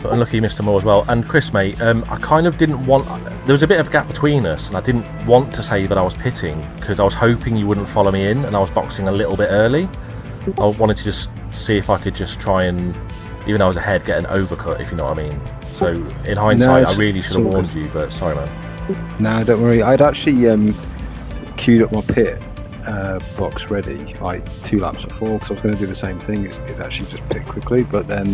But unlucky Mr. Moore as well. And Chris, mate, I kind of didn't want... There was a bit of a gap between us, and I didn't want to say that I was pitting because I was hoping you wouldn't follow me in, and I was boxing a little bit early. I wanted to just see if I could just try and, even though I was ahead, get an overcut, if you know what I mean. So, in hindsight, I really should have warned you, but sorry, man. No, don't worry. I'd actually queued up my pit box ready like 2 laps before because I was going to do the same thing, is actually just pit quickly, but then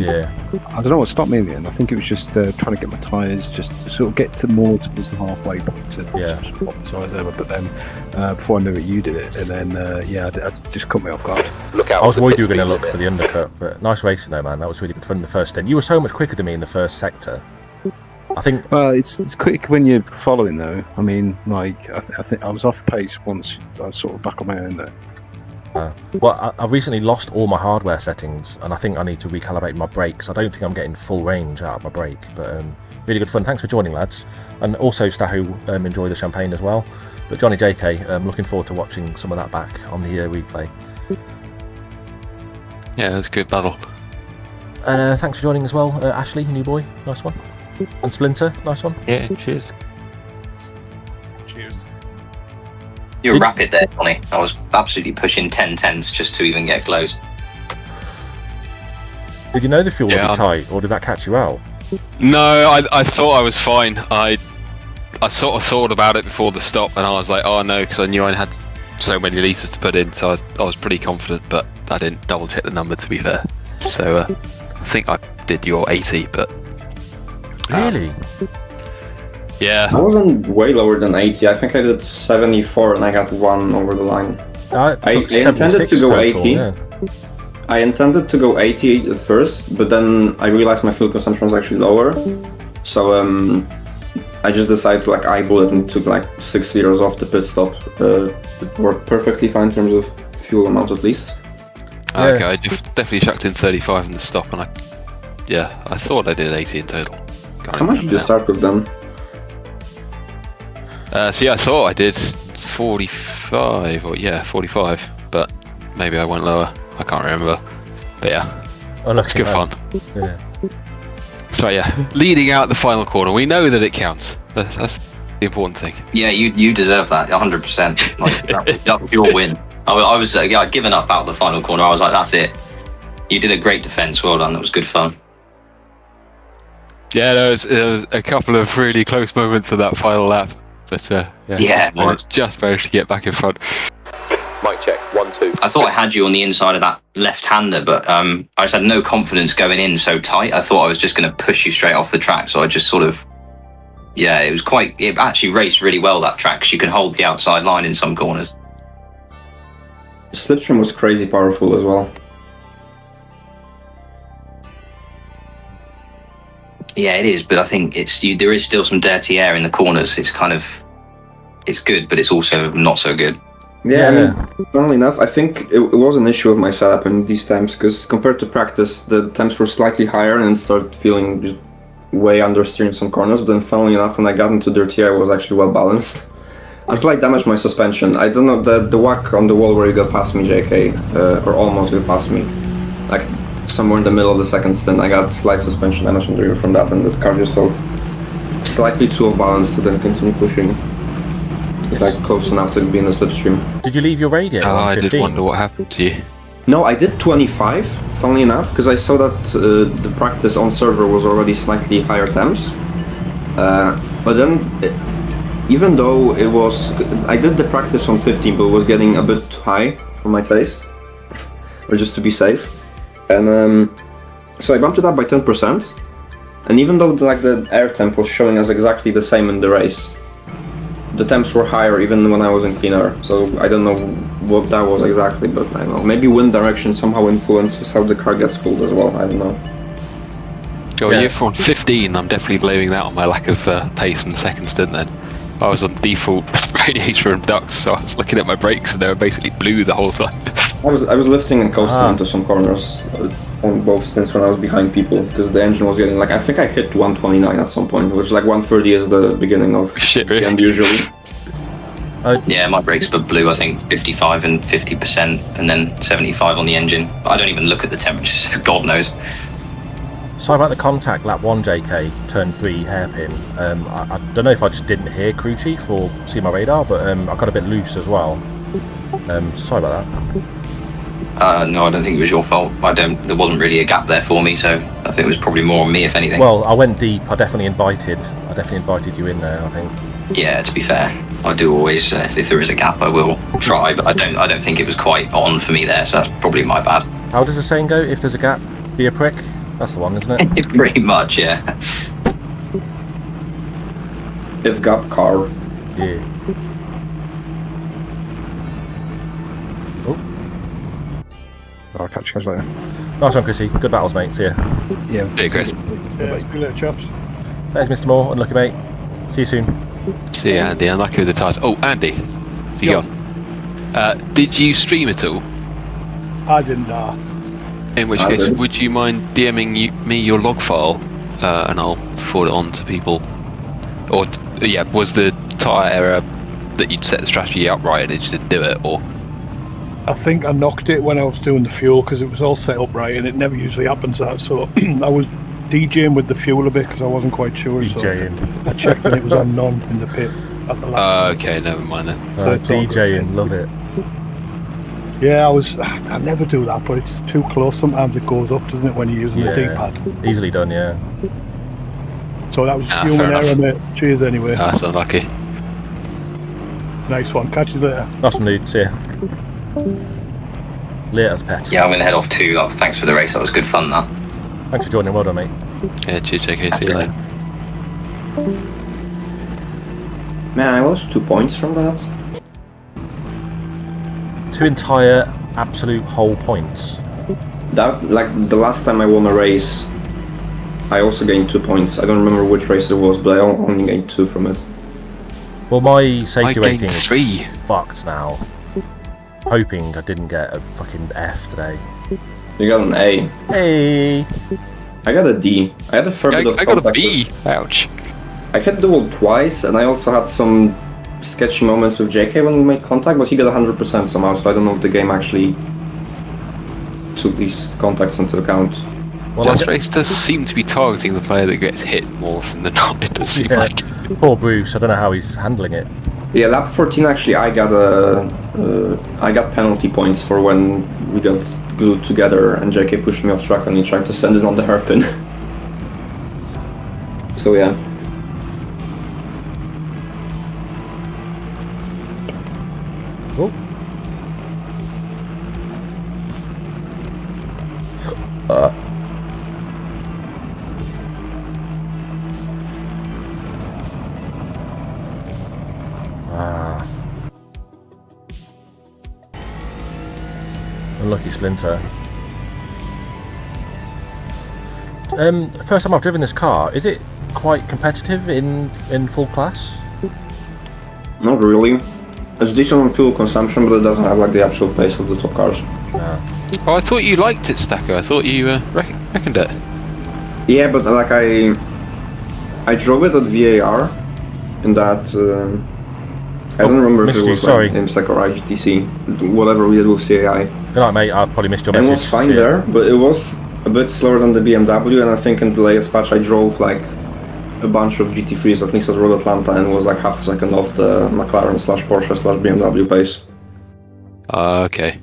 I don't know what stopped me in the end. I think it was just trying to get my tyres, just to sort of get to more towards the halfway point to swap the tyres over, but then before I knew it, you did it, and then it just caught me off guard. Look out. I was worried you were going to look for the undercut, but nice racing though, man. That was really good fun in the first stint. You were so much quicker than me in the first sector. I think. Well, it's quick when you're following though. I mean, like I think I was off pace once. I was sort of back on my own there. Well, I've recently lost all my hardware settings, and I think I need to recalibrate my brakes. I don't think I'm getting full range out of my brake, but really good fun. Thanks for joining, lads. And also, Stahu, enjoy the champagne as well. But Johnny JK, looking forward to watching some of that back on the replay. Yeah, it was a good battle. Thanks for joining as well, Ashley, new boy, nice one. And Splinter, nice one. Yeah, cheers. Cheers. You were rapid there, Johnny. I was absolutely pushing 10/10s just to even get close. Did you know the fuel would Yeah. be tight, or did that catch you out? No, I thought I was fine. I sort of thought about it before the stop, and I was like, oh no, because I knew I had so many litres to put in, so I was pretty confident, but I didn't double check the number, to be fair. So I think I did your 80, but Really? yeah. I wasn't way lower than 80. I think I did 74 and I got 1 over the line. I intended to go total, 80. Yeah. I intended to go 80 at first, but then I realized my fuel consumption was actually lower. So I just decided to like eyeball it and took like 6 liters off the pit stop. It worked perfectly fine in terms of fuel amount at least. Okay, I definitely chucked in 35 in the stop, and I thought I did 80 in total. Can't How much did remember you now. start with then? So yeah, I thought I did 45, or 45, but maybe I went lower. I can't remember. But yeah, it's good fun. Yeah. So yeah, leading out the final corner, we know that it counts. That's the important thing. Yeah, you deserve that 100%. Like, that was your win. I was I'd given up out the final corner. I was like, that's it. You did a great defence. Well done. That was good fun. Yeah, there was a couple of really close moments of that final lap, but Yeah, I just managed to get back in front. Mic check, 1, 2. I thought I had you on the inside of that left-hander, but I just had no confidence going in so tight. I thought I was just going to push you straight off the track, so I just sort of... Yeah, it actually raced really well, that track, because you can hold the outside line in some corners. Slipstream was crazy powerful as well. Yeah, it is, but I think there is still some dirty air in the corners. It's kind of... It's good, but it's also not so good. Yeah, I mean, funnily enough, I think it was an issue of my setup in these times, because compared to practice, the temps were slightly higher and started feeling just way understeer in some corners, but then funnily enough, when I got into dirty air, it was actually well balanced. Until I damaged my suspension. I don't know, the whack on the wall where you got past me, JK, or almost got past me, like somewhere in the middle of the second stint, I got slight suspension damage from that, and the car just felt slightly too off balance to then continue pushing. Like close enough to be in the slipstream. Did you leave your radiator on I 15? did wonder what happened to you. No, I did 25, funnily enough, because I saw that the practice on server was already slightly higher temps. But then, even though it was... I did the practice on 15, but it was getting a bit too high for my taste. Or just to be safe. And so I bumped it up by 10%. And even though like the air temp was showing us exactly the same in the race, the temps were higher even when I was in clean air, so I don't know what that was exactly, but I don't know. Maybe wind direction somehow influences how the car gets cooled as well, I don't know. Oh, yeah. For 15, I'm definitely blaming that on my lack of pace in the second stint then. I was on default radiator and ducts, so I was looking at my brakes and they were basically blue the whole time. I was lifting and coasting into some corners on both stints when I was behind people, because the engine was getting, like, I think I hit 129 at some point, which like 130 is the beginning of Shit, the really? end usually. Yeah, my brakes were blue, I think 55 and 50%, and then 75 on the engine. But I don't even look at the temperatures, God knows. Sorry about the contact, lap 1 JK, turn 3 hairpin. I don't know if I just didn't hear crew chief or see my radar, but I got a bit loose as well. Sorry about that. No, I don't think it was your fault. There wasn't really a gap there for me, so I think it was probably more on me, if anything. Well, I went deep. I definitely invited you in there, I think. Yeah, to be fair, I do always, if there is a gap, I will try, but I don't think it was quite on for me there, so that's probably my bad. How does the saying go? If there's a gap, be a prick? That's the one, isn't it? Pretty much, yeah. If gap car. Yeah. I'll catch you guys later. Nice one, Chrissy. Good battles, mate. See ya. Yeah. Hey, Chris. Yeah, see you later, chaps. There's Mr. Moore. Unlucky, mate. See you soon. See you, Andy. Unlucky with the tyres. Oh, Andy. Is he gone? Did you stream at all? I didn't know. In which I case, did. would you mind DMing me your log file, and I'll forward it on to people? Or yeah, was the tyre error that you'd set the strategy up right and it just didn't do it, or? I think I knocked it when I was doing the fuel because it was all set up right, and it never usually happens that. So I was DJing with the fuel a bit because I wasn't quite sure. DJing. So I checked and it was on none in the pit at the last. Okay, never mind then. So it's all good. DJing, love it. Yeah, I never do that, but it's too close. Sometimes it goes up, doesn't it, when you're using the D-pad? Easily done, yeah. So that was Ah, human fair error, enough. mate. Cheers anyway. That's unlucky. Nice one. Catch you later. Nice one, dude. See ya. Later's pet. Yeah, I'm going to head off too. Thanks for the race. That was good fun, that. Thanks for joining. Well done, mate. Yeah, cheers, JK. See you later. Man, I lost 2 points from that. 2 entire absolute whole points. That, like, the last time I won a race, I also gained 2 points. I don't remember which race it was, but I only gained 2 from it. Well, my safety I gained rating 3. is fucked now. Hoping I didn't get a fucking F today. You got an A. Hey! I got a D. I had a fair bit of I got a contact B. with- Ouch. I hit duel twice, and I also had some sketchy moments with JK when we made contact, but he got 100% somehow, so I don't know if the game actually took these contacts into account. Well, JustRace does seem to be targeting the player that gets hit more often than not, it does seem Yeah. like. Poor Bruce, I don't know how he's handling it. Yeah, lap 14 actually, I got penalty points for when we got glued together and JK pushed me off track and he tried to send it on the hairpin. So yeah. Oh. Unlucky Splinter. First time I've driven this car, is it quite competitive in full class? Not really. It's decent on fuel consumption, but it doesn't have like the actual pace of the top cars. Oh, I thought you liked it, Stacker. I thought you reckoned it. Yeah, but like I drove it at VAR in that I don't remember if missed it you, was sorry. like IMSEC or IGTC, whatever we did with CAI. Good night, mate. I probably missed your And it message. was fine See ya. there, but it was a bit slower than the BMW, and I think in the latest patch I drove like a bunch of GT3s, at least at Road Atlanta, and was like half a second off the McLaren / Porsche / BMW pace. Okay.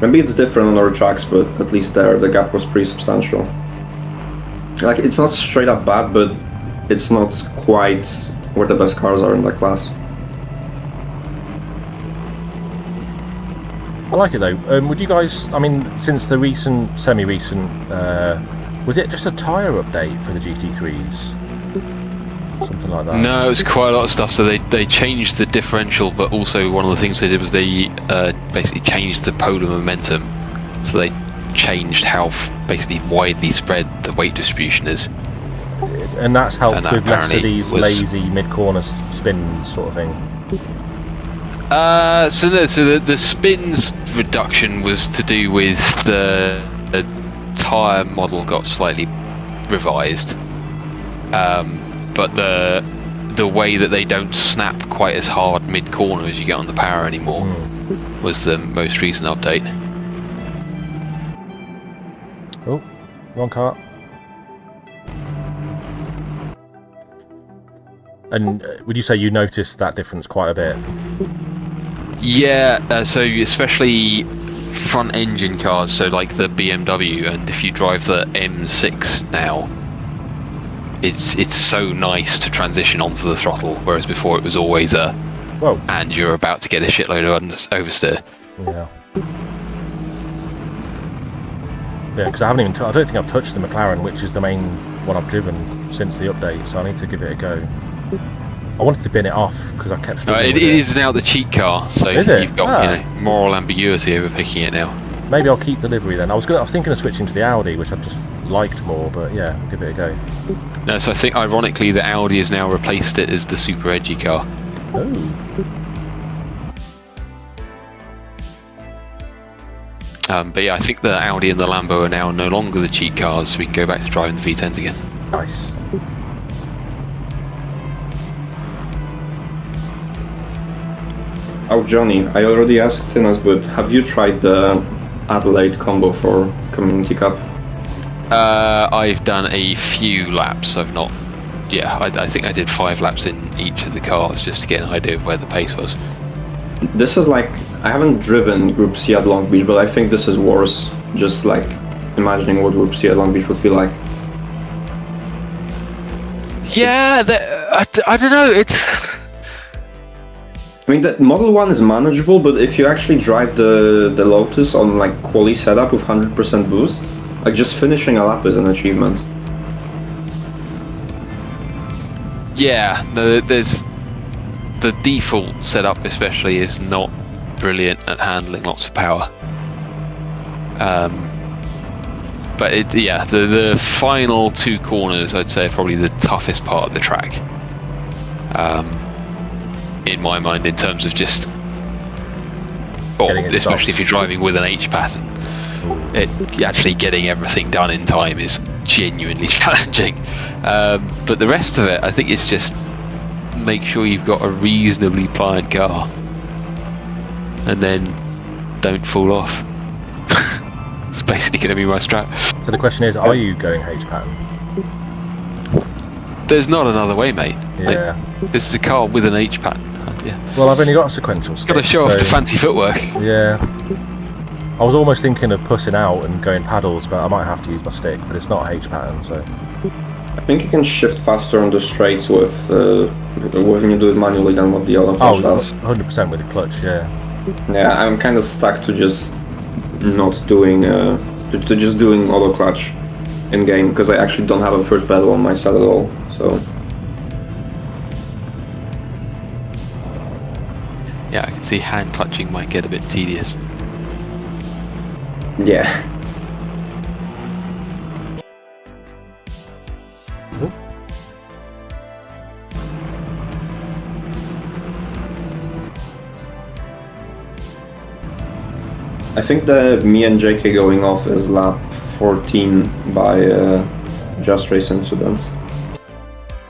Maybe it's different on other tracks, but at least there the gap was pretty substantial. Like, it's not straight up bad, but it's not quite where the best cars are in that class. I like it though. Would you guys, I mean, since the recent, semi-recent, was it just a tyre update for the GT3s? Something like that? No, it was quite a lot of stuff. So they changed the differential, but also one of the things they did was they basically changed the polar momentum. So they changed how basically widely spread the weight distribution is. And that's helped And that with less of apparently these was- lazy mid-corner spins sort of thing. So the spins reduction was to do with the tyre model got slightly revised, but the way that they don't snap quite as hard mid corner as you get on the power anymore was the most recent update. Oh, wrong car. And would you say you noticed that difference quite a bit? Yeah, so especially front engine cars, so like the BMW, and if you drive the M6 now, it's so nice to transition onto the throttle, whereas before it was always Whoa. and you're about to get a shitload of oversteer. Yeah. Yeah, because I haven't even. I don't think I've touched the McLaren, which is the main one I've driven since the update. So I need to give it a go. I wanted to bin it off because I kept struggling It with is now the cheat car, so Is it? you've got moral ambiguity over picking it now. Maybe I'll keep delivery then. I was thinking of switching to the Audi, which I just liked more. But yeah, I'll give it a go. No, so I think ironically the Audi has now replaced it as the super edgy car. Oh. But yeah, I think the Audi and the Lambo are now no longer the cheat cars, so we can go back to driving the V10s again. Nice. Oh, Johnny, I already asked Tinas, but have you tried the Adelaide combo for Community Cup? I've done a few laps. I've not. Yeah, I think I did 5 laps in each of the cars just to get an idea of where the pace was. This is like, I haven't driven Group C at Long Beach, but I think this is worse. Just like imagining what Group C at Long Beach would feel like. Yeah, I don't know. It's. I mean, the Model 1 is manageable, but if you actually drive the Lotus on like quali setup with 100% boost, like just finishing a lap is an achievement. Yeah, there's the default setup especially is not brilliant at handling lots of power. But the final 2 corners I'd say are probably the toughest part of the track. In my mind, in terms of just, especially if you're driving with an H pattern, actually getting everything done in time is genuinely challenging. But the rest of it, I think it's just make sure you've got a reasonably pliant car, and then don't fall off. It's basically going to be my strat. So the question is, are you going H pattern? There's not another way, mate. Yeah. This is a car with an H pattern. Yeah. Well, I've only got a sequential stick. Got to show off the fancy footwork. Yeah. I was almost thinking of pussing out and going paddles, but I might have to use my stick. But it's not a H pattern, so. I think you can shift faster on the straights with when you do it manually than what the other clutch does. 100% with the clutch, yeah. Yeah, I'm kind of stuck to just not doing to just doing auto clutch in game because I actually don't have a third pedal on my set at all. So. Yeah, I can see hand clutching might get a bit tedious. Yeah. I think me and JK going off is lap 14 by JustRace incidents.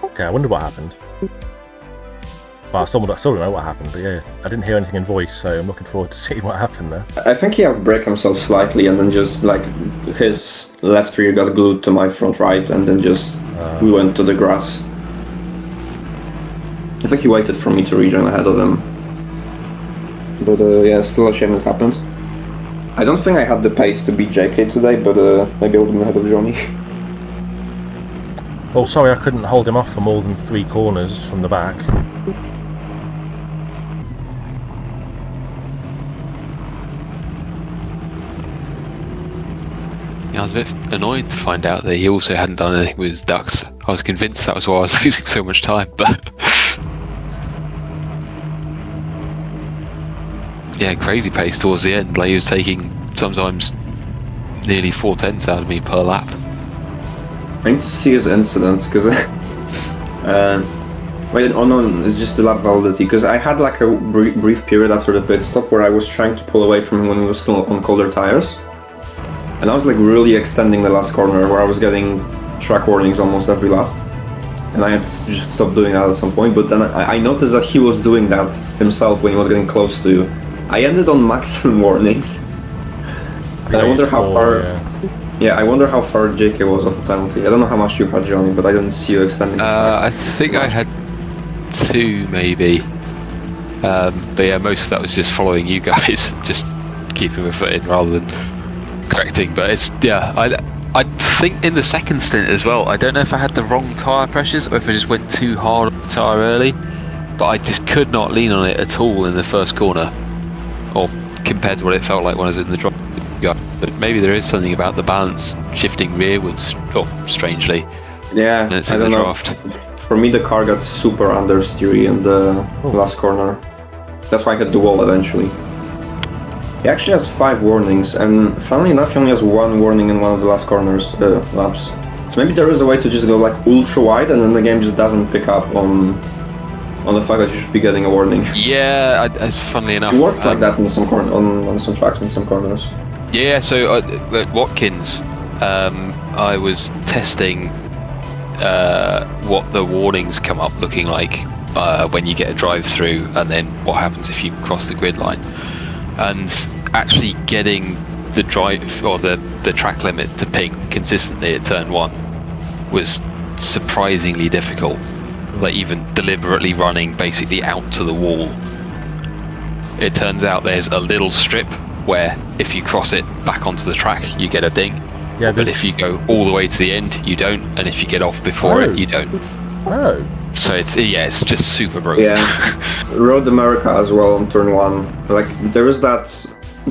Okay, I wonder what happened. Well, I still don't know what happened, but yeah, I didn't hear anything in voice, so I'm looking forward to seeing what happened there. I think he outbraked himself slightly, and then just like his left rear got glued to my front right, and then just we went to the grass. I think he waited for me to rejoin ahead of him. But yeah, still a shame it happened. I don't think I had the pace to beat JK today, but maybe I would have been ahead of Johnny. Well, sorry, I couldn't hold him off for more than 3 corners from the back. Yeah, I was a bit annoyed to find out that he also hadn't done anything with his ducks. I was convinced that was why I was losing so much time, but... yeah, crazy pace towards the end. Like, he was taking sometimes nearly 4/10 out of me per lap. I need to see his incidents, because... wait, oh no, it's just the lap validity, because I had like a brief period after the pit stop where I was trying to pull away from him when he was still on colder tires. And I was like really extending the last corner where I was getting track warnings almost every lap. And I had to just stop doing that at some point, but then I noticed that he was doing that himself when he was getting close to you. I ended on maximum warnings. And I wonder how far... Yeah, I wonder how far JK was off the penalty. I don't know how much you had, Johnny, but I didn't see you extending. I think I had 2 maybe. But yeah, most of that was just following you guys, just keeping my foot in rather than correcting. But it's, yeah, I think in the second stint as well, I don't know if I had the wrong tyre pressures or if I just went too hard on the tyre early, but I just could not lean on it at all in the first corner, or compared to what it felt like when I was in the drop. But maybe there is something about the balance shifting rearwards, strangely. Yeah, and it's I in don't the know. draft. For me, the car got super understeery in the last corner. That's why I hit the wall eventually. He actually has 5 warnings, and funnily enough, he only has 1 warning in one of the last corners laps. So maybe there is a way to just go like ultra wide, and then the game just doesn't pick up on the fact that you should be getting a warning. Yeah, funnily enough, It works like that in some on some tracks in some corners. Yeah, so at Watkins, I was testing what the warnings come up looking like when you get a drive-through, and then what happens if you cross the grid line. And actually getting the drive or the track limit to ping consistently at turn 1 was surprisingly difficult. Like even deliberately running basically out to the wall. It turns out there's a little strip where if you cross it back onto the track, you get a ding. Yeah, but if you go all the way to the end, you don't, and if you get off before it, you don't. Oh. So it's just super broken. Yeah, Road America as well on turn 1. Like there is that.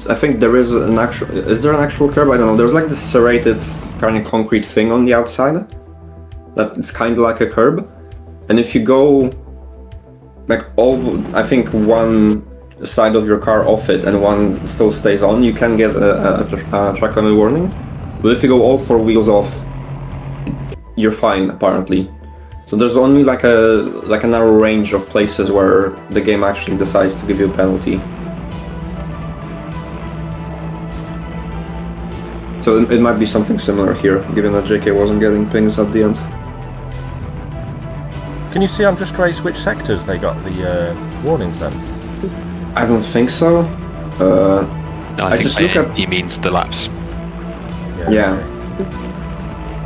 I think there is an actual. Is there an actual curb? I don't know. There's like this serrated kind of concrete thing on the outside. That it's kind of like a curb, and if you go like I think one side of your car off it and one still stays on, you can get a track limit warning. But if you go all 4 wheels off, you're fine apparently. So there's only like a narrow range of places where the game actually decides to give you a penalty. So it might be something similar here, given that JK wasn't getting pings at the end. Can you see on JustRace which sectors they got the warnings then? I don't think so. I think he means the laps. Yeah.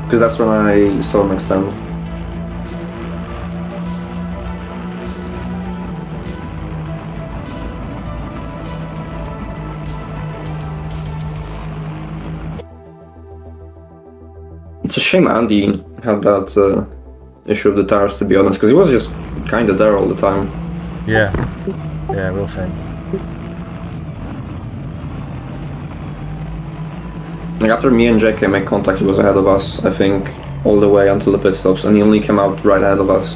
Because that's when I saw him extend. It's a shame Andy had that issue of the tires, to be honest, because he was just kind of there all the time. Yeah. Yeah, real shame. Like after me and JK made contact, he was ahead of us, I think, all the way until the pit stops, and he only came out right ahead of us.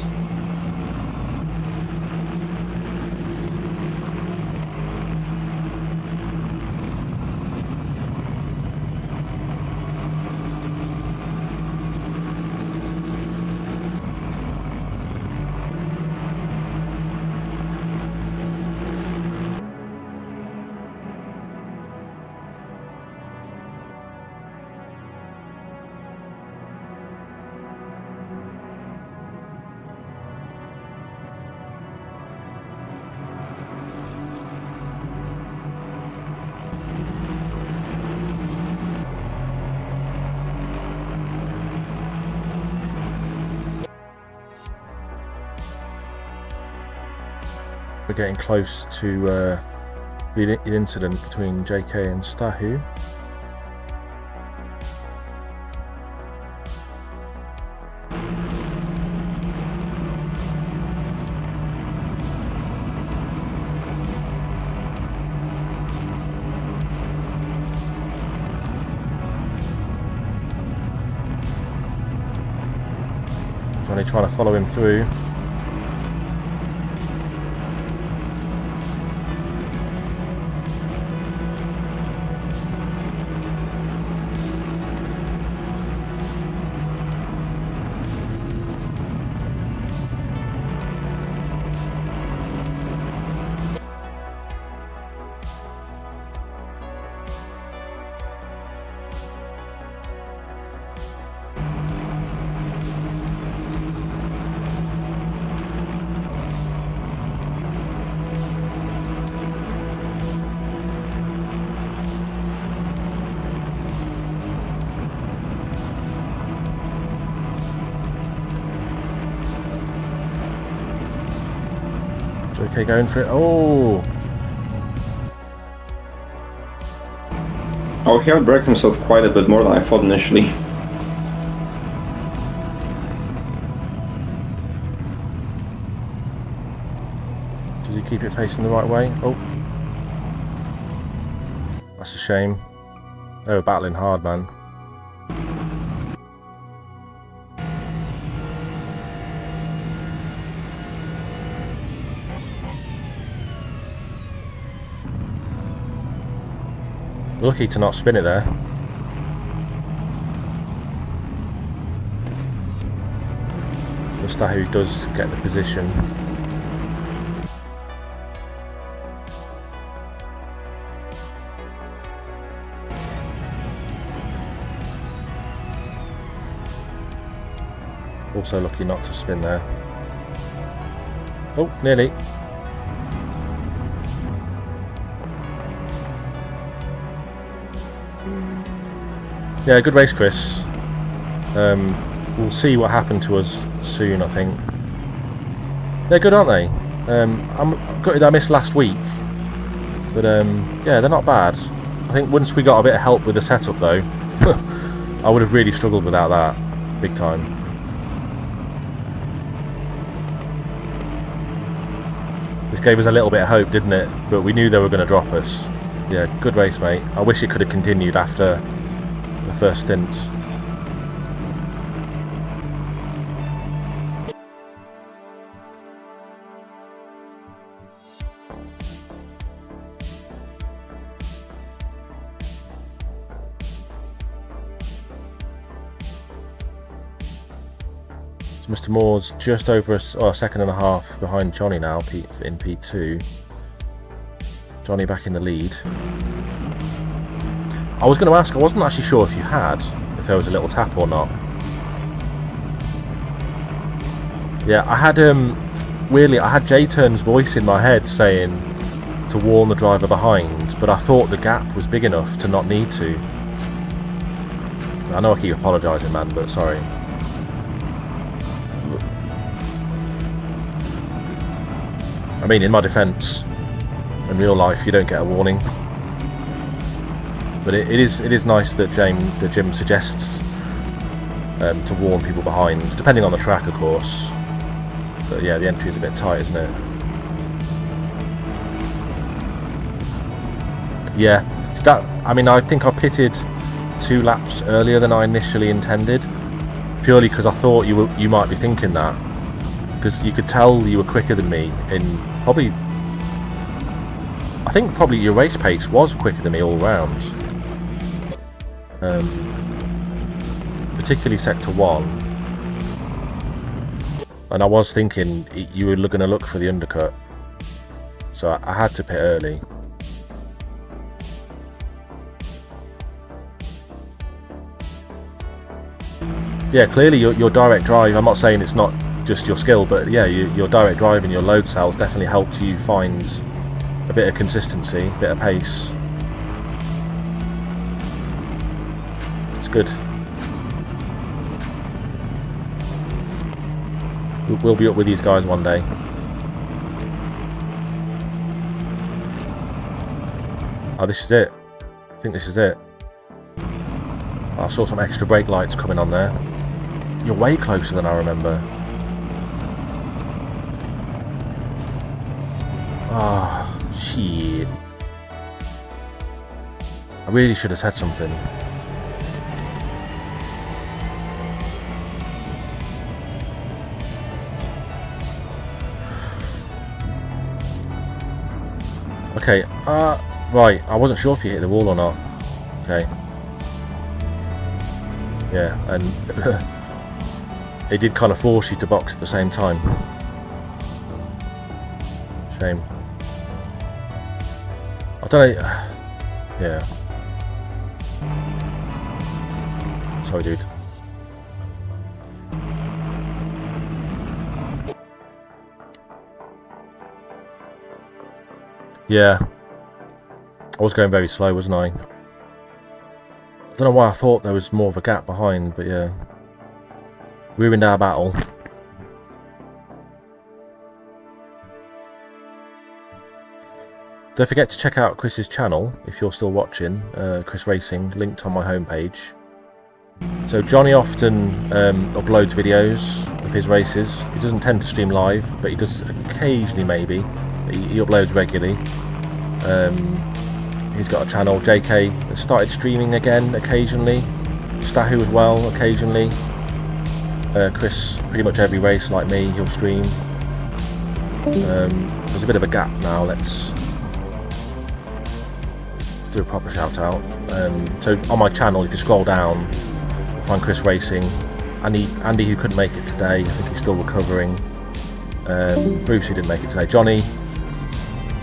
We're getting close to the incident between JK and Stahu. Johnny trying to follow him through. JK going for it. Oh! Oh, he outbraked himself quite a bit more than I thought initially. Does he keep it facing the right way? Oh. That's a shame. They were battling hard, man. Lucky to not spin it there. Stahu does get the position. Also lucky not to spin there. Oh, nearly. Yeah, good race, Chris. We'll see what happened to us soon, I think. They're good, aren't they? I'm gutted I missed last week. But yeah, they're not bad. I think once we got a bit of help with the setup though, I would have really struggled without that. Big time. This gave us a little bit of hope, didn't it? But we knew they were going to drop us. Yeah, good race, mate. I wish it could have continued after the first stint. So Mr. Moore's just over a second and a half behind Johnny now in P2. Johnny back in the lead. I was going to ask, I wasn't actually sure if there was a little tap or not. Yeah, I had, weirdly, I had J-Turn's voice in my head saying to warn the driver behind, but I thought the gap was big enough to not need to. I know I keep apologising, man, but sorry. I mean, in my defence, in real life, you don't get a warning. But it is nice that Jim suggests to warn people behind, depending on the track, of course. But yeah, the entry is a bit tight, isn't it? Yeah, so that, I mean, I think I pitted 2 laps earlier than I initially intended, purely because I thought you might be thinking that, because you could tell you were quicker than me in probably. I think probably your race pace was quicker than me all round. Particularly sector 1, and I was thinking you were going to look for the undercut, so I had to pit early. Yeah, clearly your direct drive, I'm not saying it's not just your skill, but yeah, your direct drive and your load cells definitely helped you find a bit of consistency, a bit of pace. Good. We'll be up with these guys one day. Oh, this is it. I think this is it. I saw some extra brake lights coming on there. You're way closer than I remember. Ah, oh, shit. I really should have said something. Okay, right, I wasn't sure if you hit the wall or not. Okay. Yeah, and it did kind of force you to box at the same time. Shame. I don't know. Yeah. Sorry, dude. Yeah, I was going very slow, wasn't I? I don't know why I thought there was more of a gap behind, but yeah. Ruined our battle. Don't forget to check out Chris's channel if you're still watching, Chris Racing, linked on my homepage. So Johnny often uploads videos of his races. He doesn't tend to stream live, but he does occasionally maybe. He uploads regularly. He's got a channel. JK has started streaming again occasionally. Stahu as well occasionally. Chris, pretty much every race like me, he'll stream. There's a bit of a gap now. Let's do a proper shout out. So on my channel, if you scroll down, you'll find Chris Racing. Andy who couldn't make it today, I think he's still recovering. Bruce who didn't make it today. Johnny,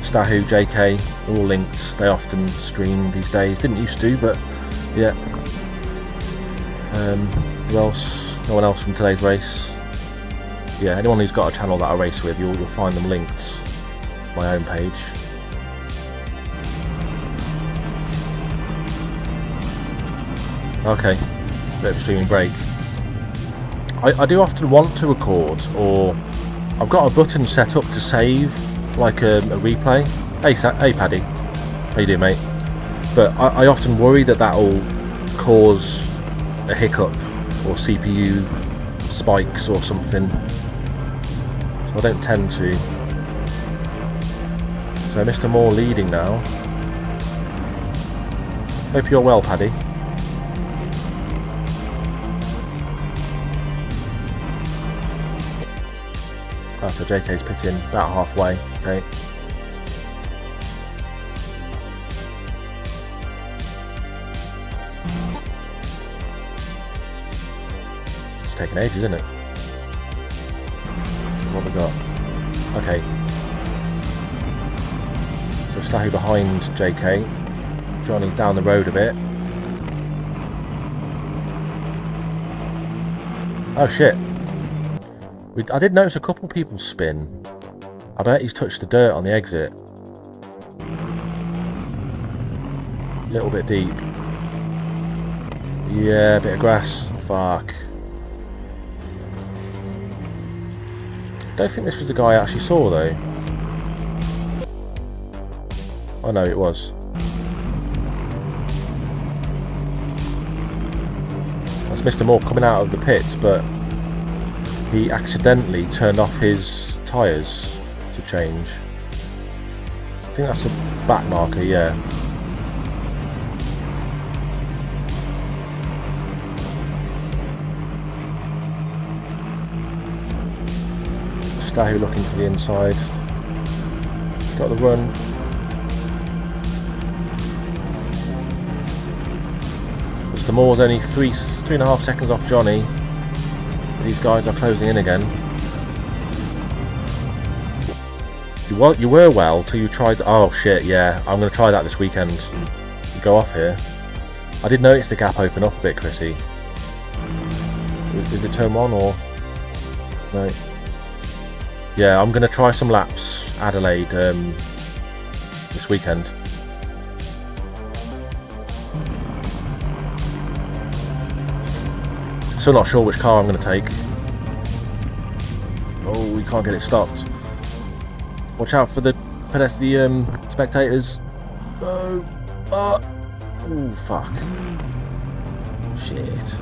Stahu, JK, all linked. They often stream these days. Didn't used to, but yeah. Who else? No one else from today's race. yeah, anyone who's got a channel that I race with, you'll find them linked on my own page. Okay, bit of a streaming break. I do often want to record, or I've got a button set up to save, like a replay. Hey Paddy, how you doing, mate? But I often worry that that'll cause a hiccup or CPU spikes or something, so I don't tend to. So Mr. Moore leading now. Hope you're well, Paddy. Oh, so JK's pitting about halfway. Okay. It's taking ages, isn't it? What have we got? Okay. So Stahu behind JK. Johnny's down the road a bit. Oh shit. I did notice a couple people spin. I bet he's touched the dirt on the exit. A little bit deep. Yeah, a bit of grass. Fuck. Don't think this was the guy I actually saw though. Oh no, it was. That's Mr. Moore coming out of the pits, but he accidentally turned off his tyres to change. I think that's a back marker, yeah. Stahu looking for the inside. Got the run. Mr. Moore's only three and a half seconds off Johnny. These guys are closing in again. You were well till you tried. Oh shit! Yeah, I'm gonna try that this weekend. You go off here. I did notice the gap open up a bit, Chrissy. Is it turn 1 or no? Yeah, I'm gonna try some laps Adelaide this weekend. Still not sure which car I'm going to take. Oh, we can't get it stopped. Watch out for the spectators. Oh, oh, fuck. Shit.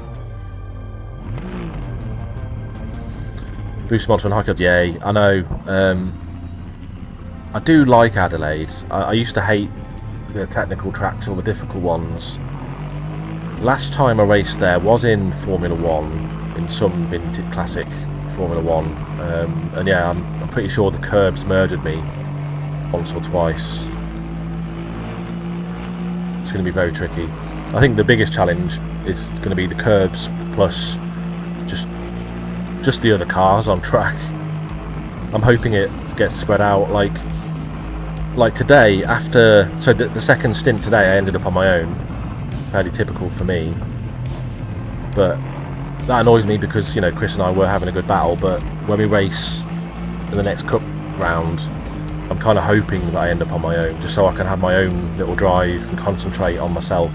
Boost mod for High yay. I know. I do like Adelaide. I used to hate the technical tracks or the difficult ones. Last time I raced there was in Formula 1, in some vintage classic Formula 1, and yeah, I'm pretty sure the curbs murdered me once or twice. It's going to be very tricky. I think the biggest challenge is going to be the curbs plus just the other cars on track. I'm hoping it gets spread out like today. After the second stint today, I ended up on my own. Fairly typical for me, but that annoys me because, you know, Chris and I were having a good battle, but when we race in the next cup round, I'm kind of hoping that I end up on my own, just so I can have my own little drive and concentrate on myself.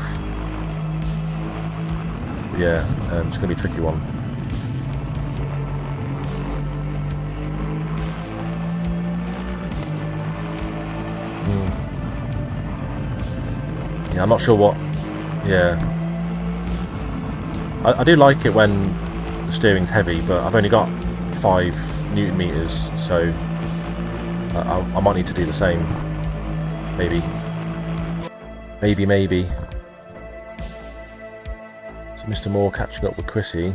But yeah, it's going to be a tricky one. Yeah, I'm not sure what. Yeah, I do like it when the steering's heavy, but I've only got 5 Newton meters, so I might need to do the same. Maybe. So Mr. Moore catching up with Chrissy.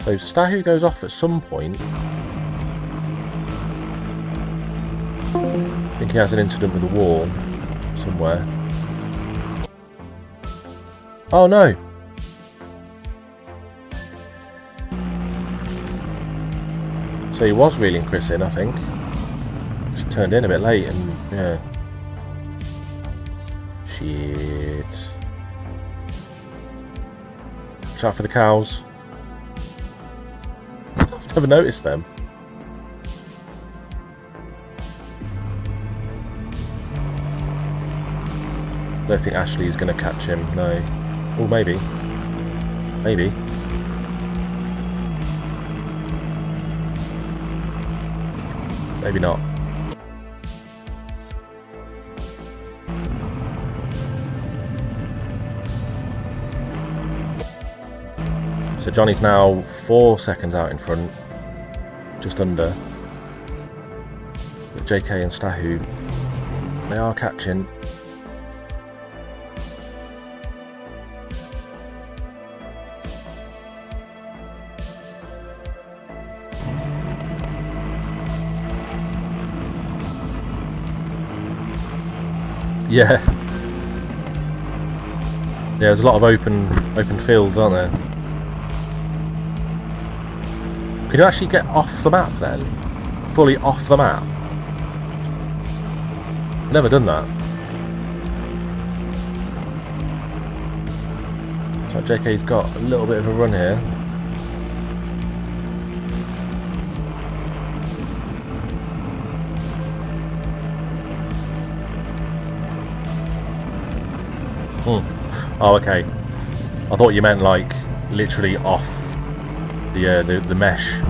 So Stahu goes off at some point. I think he has an incident with the wall somewhere. Oh no! So he was reeling Chris in, I think. Just turned in a bit late and yeah. Shit. Watch out for the cows. never noticed them. I don't think Ashley's going to catch him, no. Oh, maybe. Maybe. Maybe not. So Johnny's now 4 seconds out in front, just under. But JK and Stahu, they are catching. Yeah. Yeah, there's a lot of open fields, aren't there? Can you actually get off the map then? Fully off the map? Never done that. So JK's got a little bit of a run here. Oh, okay. I thought you meant like literally off the mesh.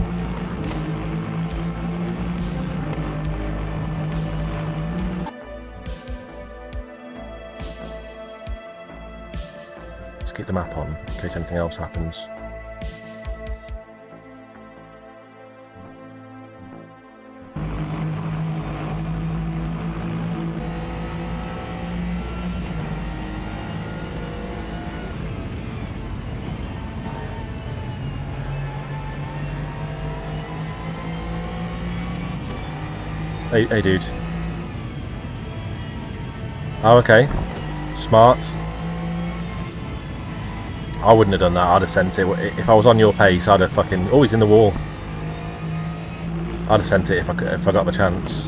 Let's keep the map on in case anything else happens. Hey dude. Oh, okay. Smart. I wouldn't have done that. I'd have sent it. If I was on your pace, I'd have fucking... Oh, he's in the wall. I'd have sent it if I got the chance.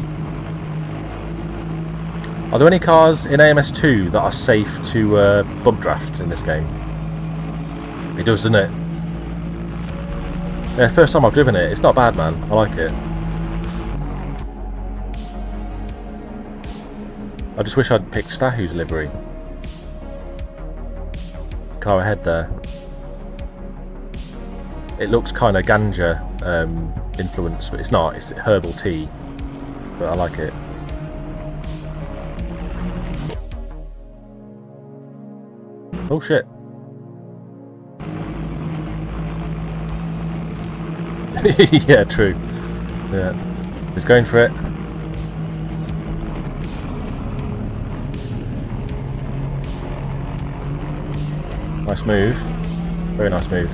Are there any cars in AMS2 that are safe to bump draft in this game? It does, doesn't it? Yeah, first time I've driven it. It's not bad, man. I like it. I just wish I'd picked Stahu's livery. Car ahead there. It looks kind of ganja influence, but it's not. It's herbal tea, but I like it. Oh shit. Yeah, true. Yeah. He's going for it. Nice move. Very nice move.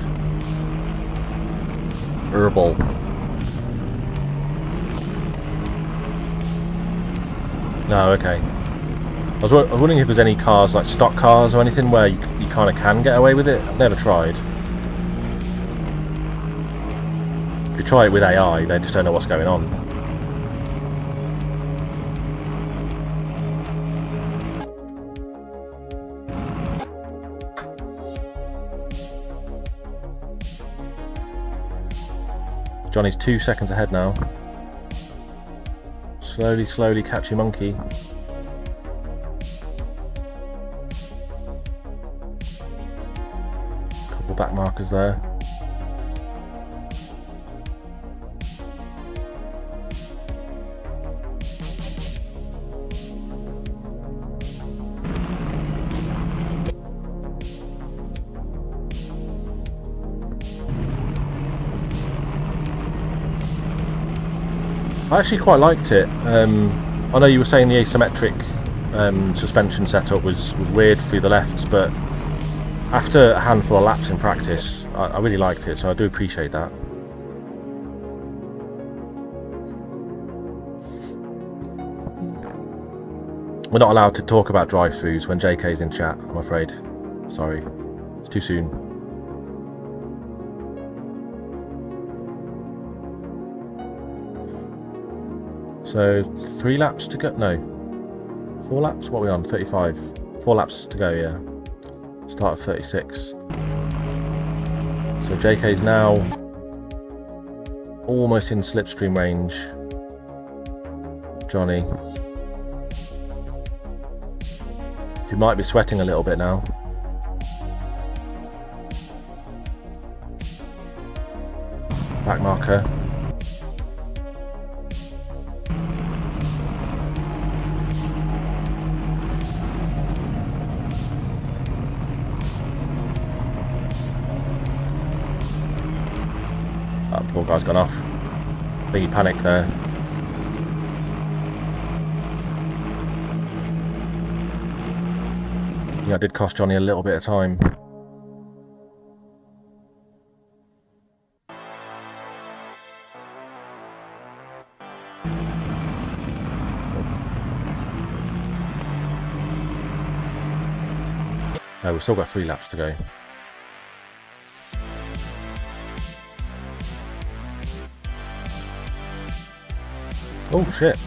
Herbal. No, okay. I was wondering if there's any cars, like stock cars or anything, where you kind of can get away with it. I've never tried. If you try it with AI, they just don't know what's going on. Johnny's 2 seconds ahead now. Slowly, slowly catchy monkey. Couple back markers there. I actually quite liked it. I know you were saying the asymmetric suspension setup was weird through the lefts, but after a handful of laps in practice, I really liked it, so I do appreciate that. We're not allowed to talk about drive-thrus when JK's in chat, I'm afraid. Sorry, it's too soon. So 3 laps to go. No, 4 laps. What are we on? 35. 4 laps to go. Yeah. Start of 36. So JK's now almost in slipstream range. Johnny. You might be sweating a little bit now. Back marker. That poor guy's gone off. I think he panicked there. Yeah, I did cost Johnny a little bit of time. No, we've still got 3 laps to go. Oh shit.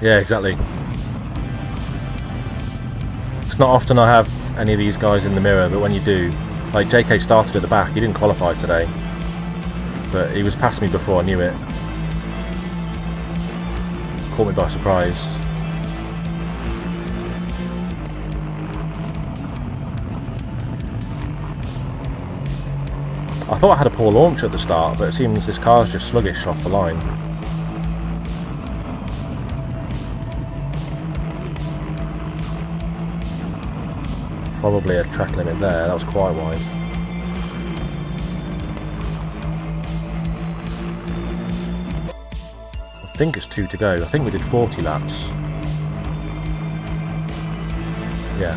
Yeah, exactly. It's not often I have any of these guys in the mirror, but when you do, like JK started at the back, he didn't qualify today, but he was past me before I knew it. Caught me by surprise. I thought I had a poor launch at the start, but it seems this car's just sluggish off the line. Probably a track limit there, that was quite wide. I think it's 2 to go. I think we did 40 laps. Yeah.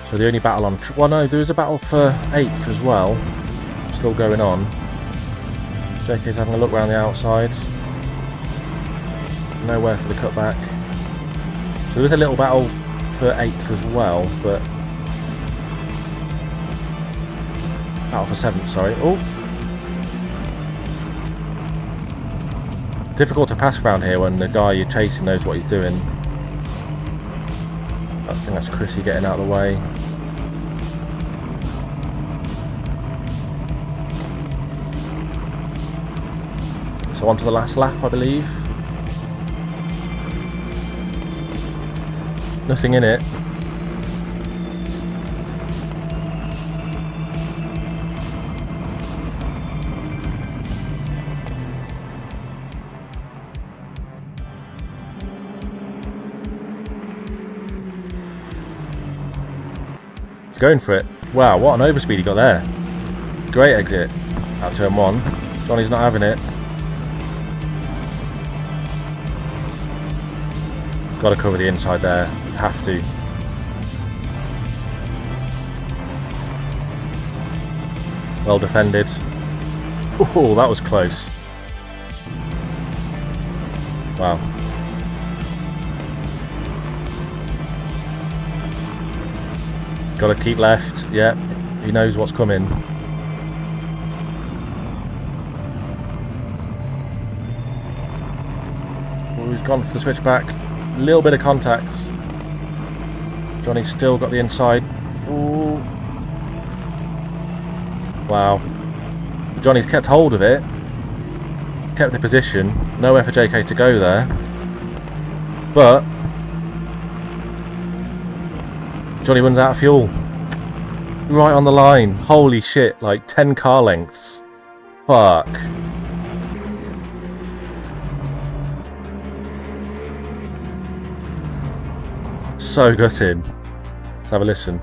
So the only battle on... well, no, there is a battle for 8th as well. Still going on. JK's having a look around the outside. Nowhere for the cutback. So there is a little battle for 8th as well, but... battle for 7th, sorry. Oh! Difficult to pass around here when the guy you're chasing knows what he's doing. I think that's Chrissy getting out of the way. So on to the last lap, I believe. Nothing in it. He's going for it. Wow, what an overspeed he got there. Great exit out turn 1. Johnny's not having it. Got to cover the inside there. Have to. Well defended. Oh, that was close. Wow. Got to keep left. Yeah, he knows what's coming. Oh, he's gone for the switchback. A little bit of contact. Johnny's still got the inside. Ooh. Wow. Johnny's kept hold of it. Kept the position. Nowhere for JK to go there. But Johnny runs out of fuel. Right on the line. Holy shit. Like 10 car lengths. Fuck. So gutted. Let's have a listen.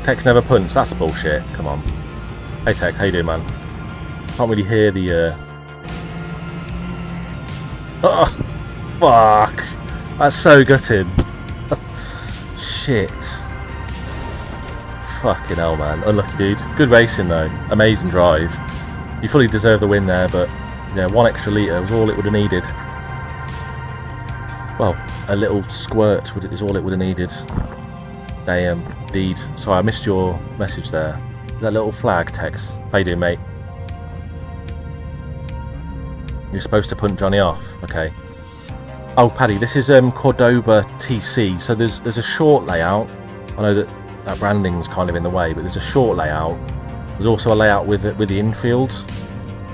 Tex never punts. That's bullshit. Come on. Hey Tex, how you doing, man? Can't really hear the oh, fuck. That's so gutted. Shit. Fucking hell, man. Unlucky dude. Good racing though. Amazing drive. You fully deserve the win there, but yeah, 1 extra litre was all it would have needed. Well, a little squirt is all it would have needed. Damn, indeed. Sorry, I missed your message there. That little flag text. How you doing, mate? You're supposed to punt Johnny off. Okay. Oh, Paddy, this is Córdoba TC. So there's a short layout. I know that branding's kind of in the way, but there's a short layout. There's also a layout with the infield,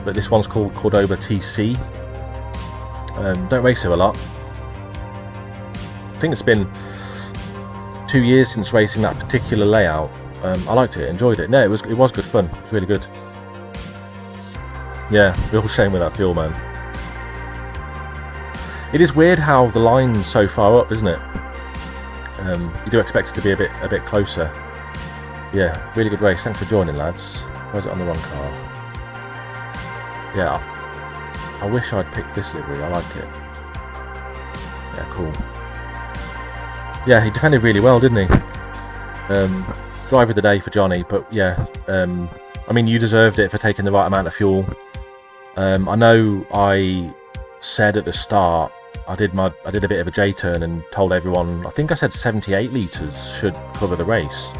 but this one's called Córdoba TC. Don't race here a lot. I think it's been 2 years since racing that particular layout. I liked it, enjoyed it. No, it was good fun. It was really good. Yeah, real shame with that fuel, man. It is weird how the line's so far up, isn't it? You do expect it to be a bit closer. Yeah, really good race. Thanks for joining, lads. Why is it on the wrong car? Yeah, I wish I'd picked this livery. I like it. Yeah, cool. Yeah, he defended really well, didn't he? Driver of the day for Johnny, but yeah, I mean, you deserved it for taking the right amount of fuel. I know I said at the start I did a bit of a J-turn and told everyone, I think I said 78 litres should cover the race.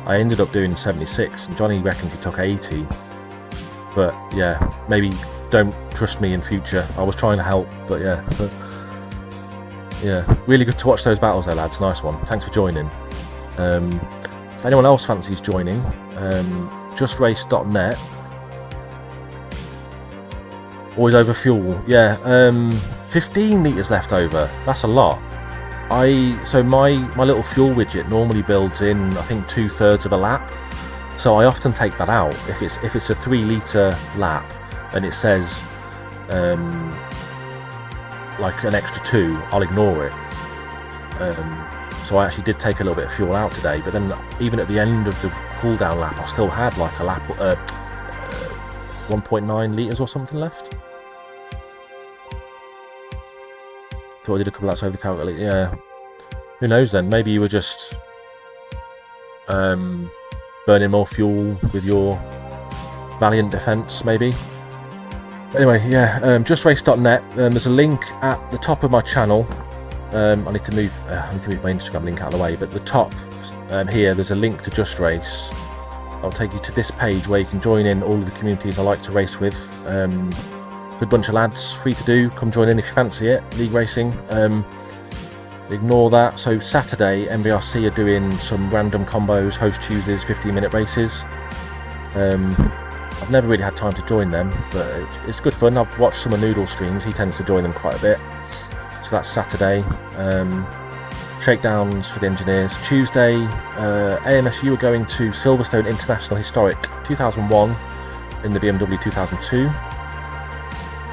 I ended up doing 76 and Johnny reckons he took 80. But yeah, maybe don't trust me in future. I was trying to help, but yeah. Yeah, really good to watch those battles there, lads. Nice one. Thanks for joining. If anyone else fancies joining, JustRace.net. Always over fuel. Yeah, 15 litres left over. That's a lot. So my little fuel widget normally builds in, I think, 2/3 of a lap. So I often take that out. If it's a 3 litre lap and it says like an extra 2, I'll ignore it. So I actually did take a little bit of fuel out today, but then even at the end of the cool down lap, I still had like a lap 1.9 litres or something left. Thought I did a couple laps over the calculator. Yeah, who knows then? Maybe you were just burning more fuel with your valiant defence, maybe. Anyway, yeah, JustRace.net. There's a link at the top of my channel. I need to move my Instagram link out of the way, but the top here, there's a link to Just Race. I'll take you to this page where you can join in all of the communities I like to race with. Good bunch of lads, free to do. Come join in if you fancy it. League racing. Ignore that. So Saturday, MBRC are doing some random combos, host chooses, 15-minute races. I've never really had time to join them, but it's good fun. I've watched some of Noodle's streams. He tends to join them quite a bit. So that's Saturday. Shakedowns for the engineers. Tuesday, AMSU are going to Silverstone International Historic 2001 in the BMW 2002.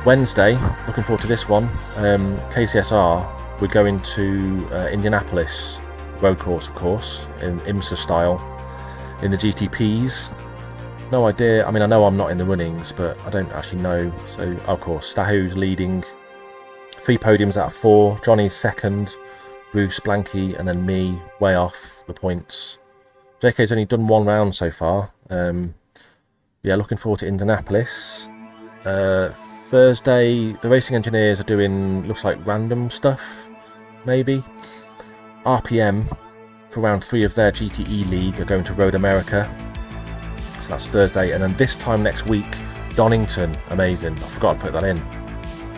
Wednesday, looking forward to this one. KCSR, we're going to Indianapolis road course, of course, in IMSA style, in the GTPs. No idea. I mean, I know I'm not in the runnings, but I don't actually know. So, of course, Stahu's leading. 3 podiums out of 4. Johnny's second. Bruce, Blanky, and then me, way off the points. JK's only done 1 round so far. Yeah, looking forward to Indianapolis. Thursday, the racing engineers are doing, looks like random stuff, maybe. RPM, for round 3 of their GTE league, are going to Road America. So that's Thursday. And then this time next week, Donington, amazing. I forgot to put that in.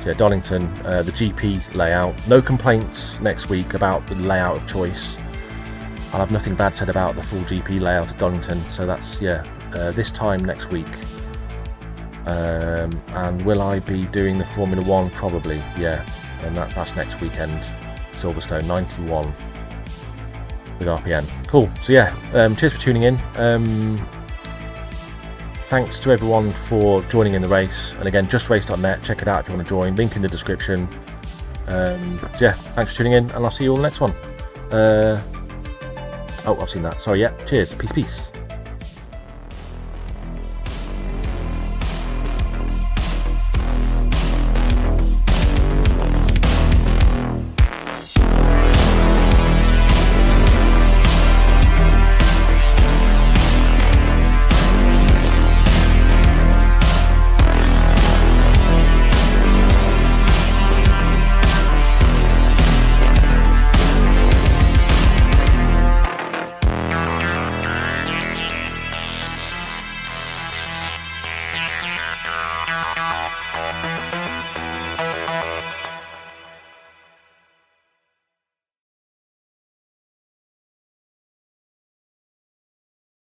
So yeah, Donington, the GP layout. No complaints next week about the layout of choice. I'll have nothing bad said about the full GP layout of Donington. So that's, yeah, this time next week. And will I be doing the Formula 1? Probably, yeah. And that's next weekend. Silverstone 91 with RPM. Cool. So yeah, cheers for tuning in. Thanks to everyone for joining in the race. And again, JustRace.net. Check it out if you want to join. Link in the description. So yeah, thanks for tuning in, and I'll see you all in the next one. Oh, I've seen that. Sorry, yeah. Cheers. Peace.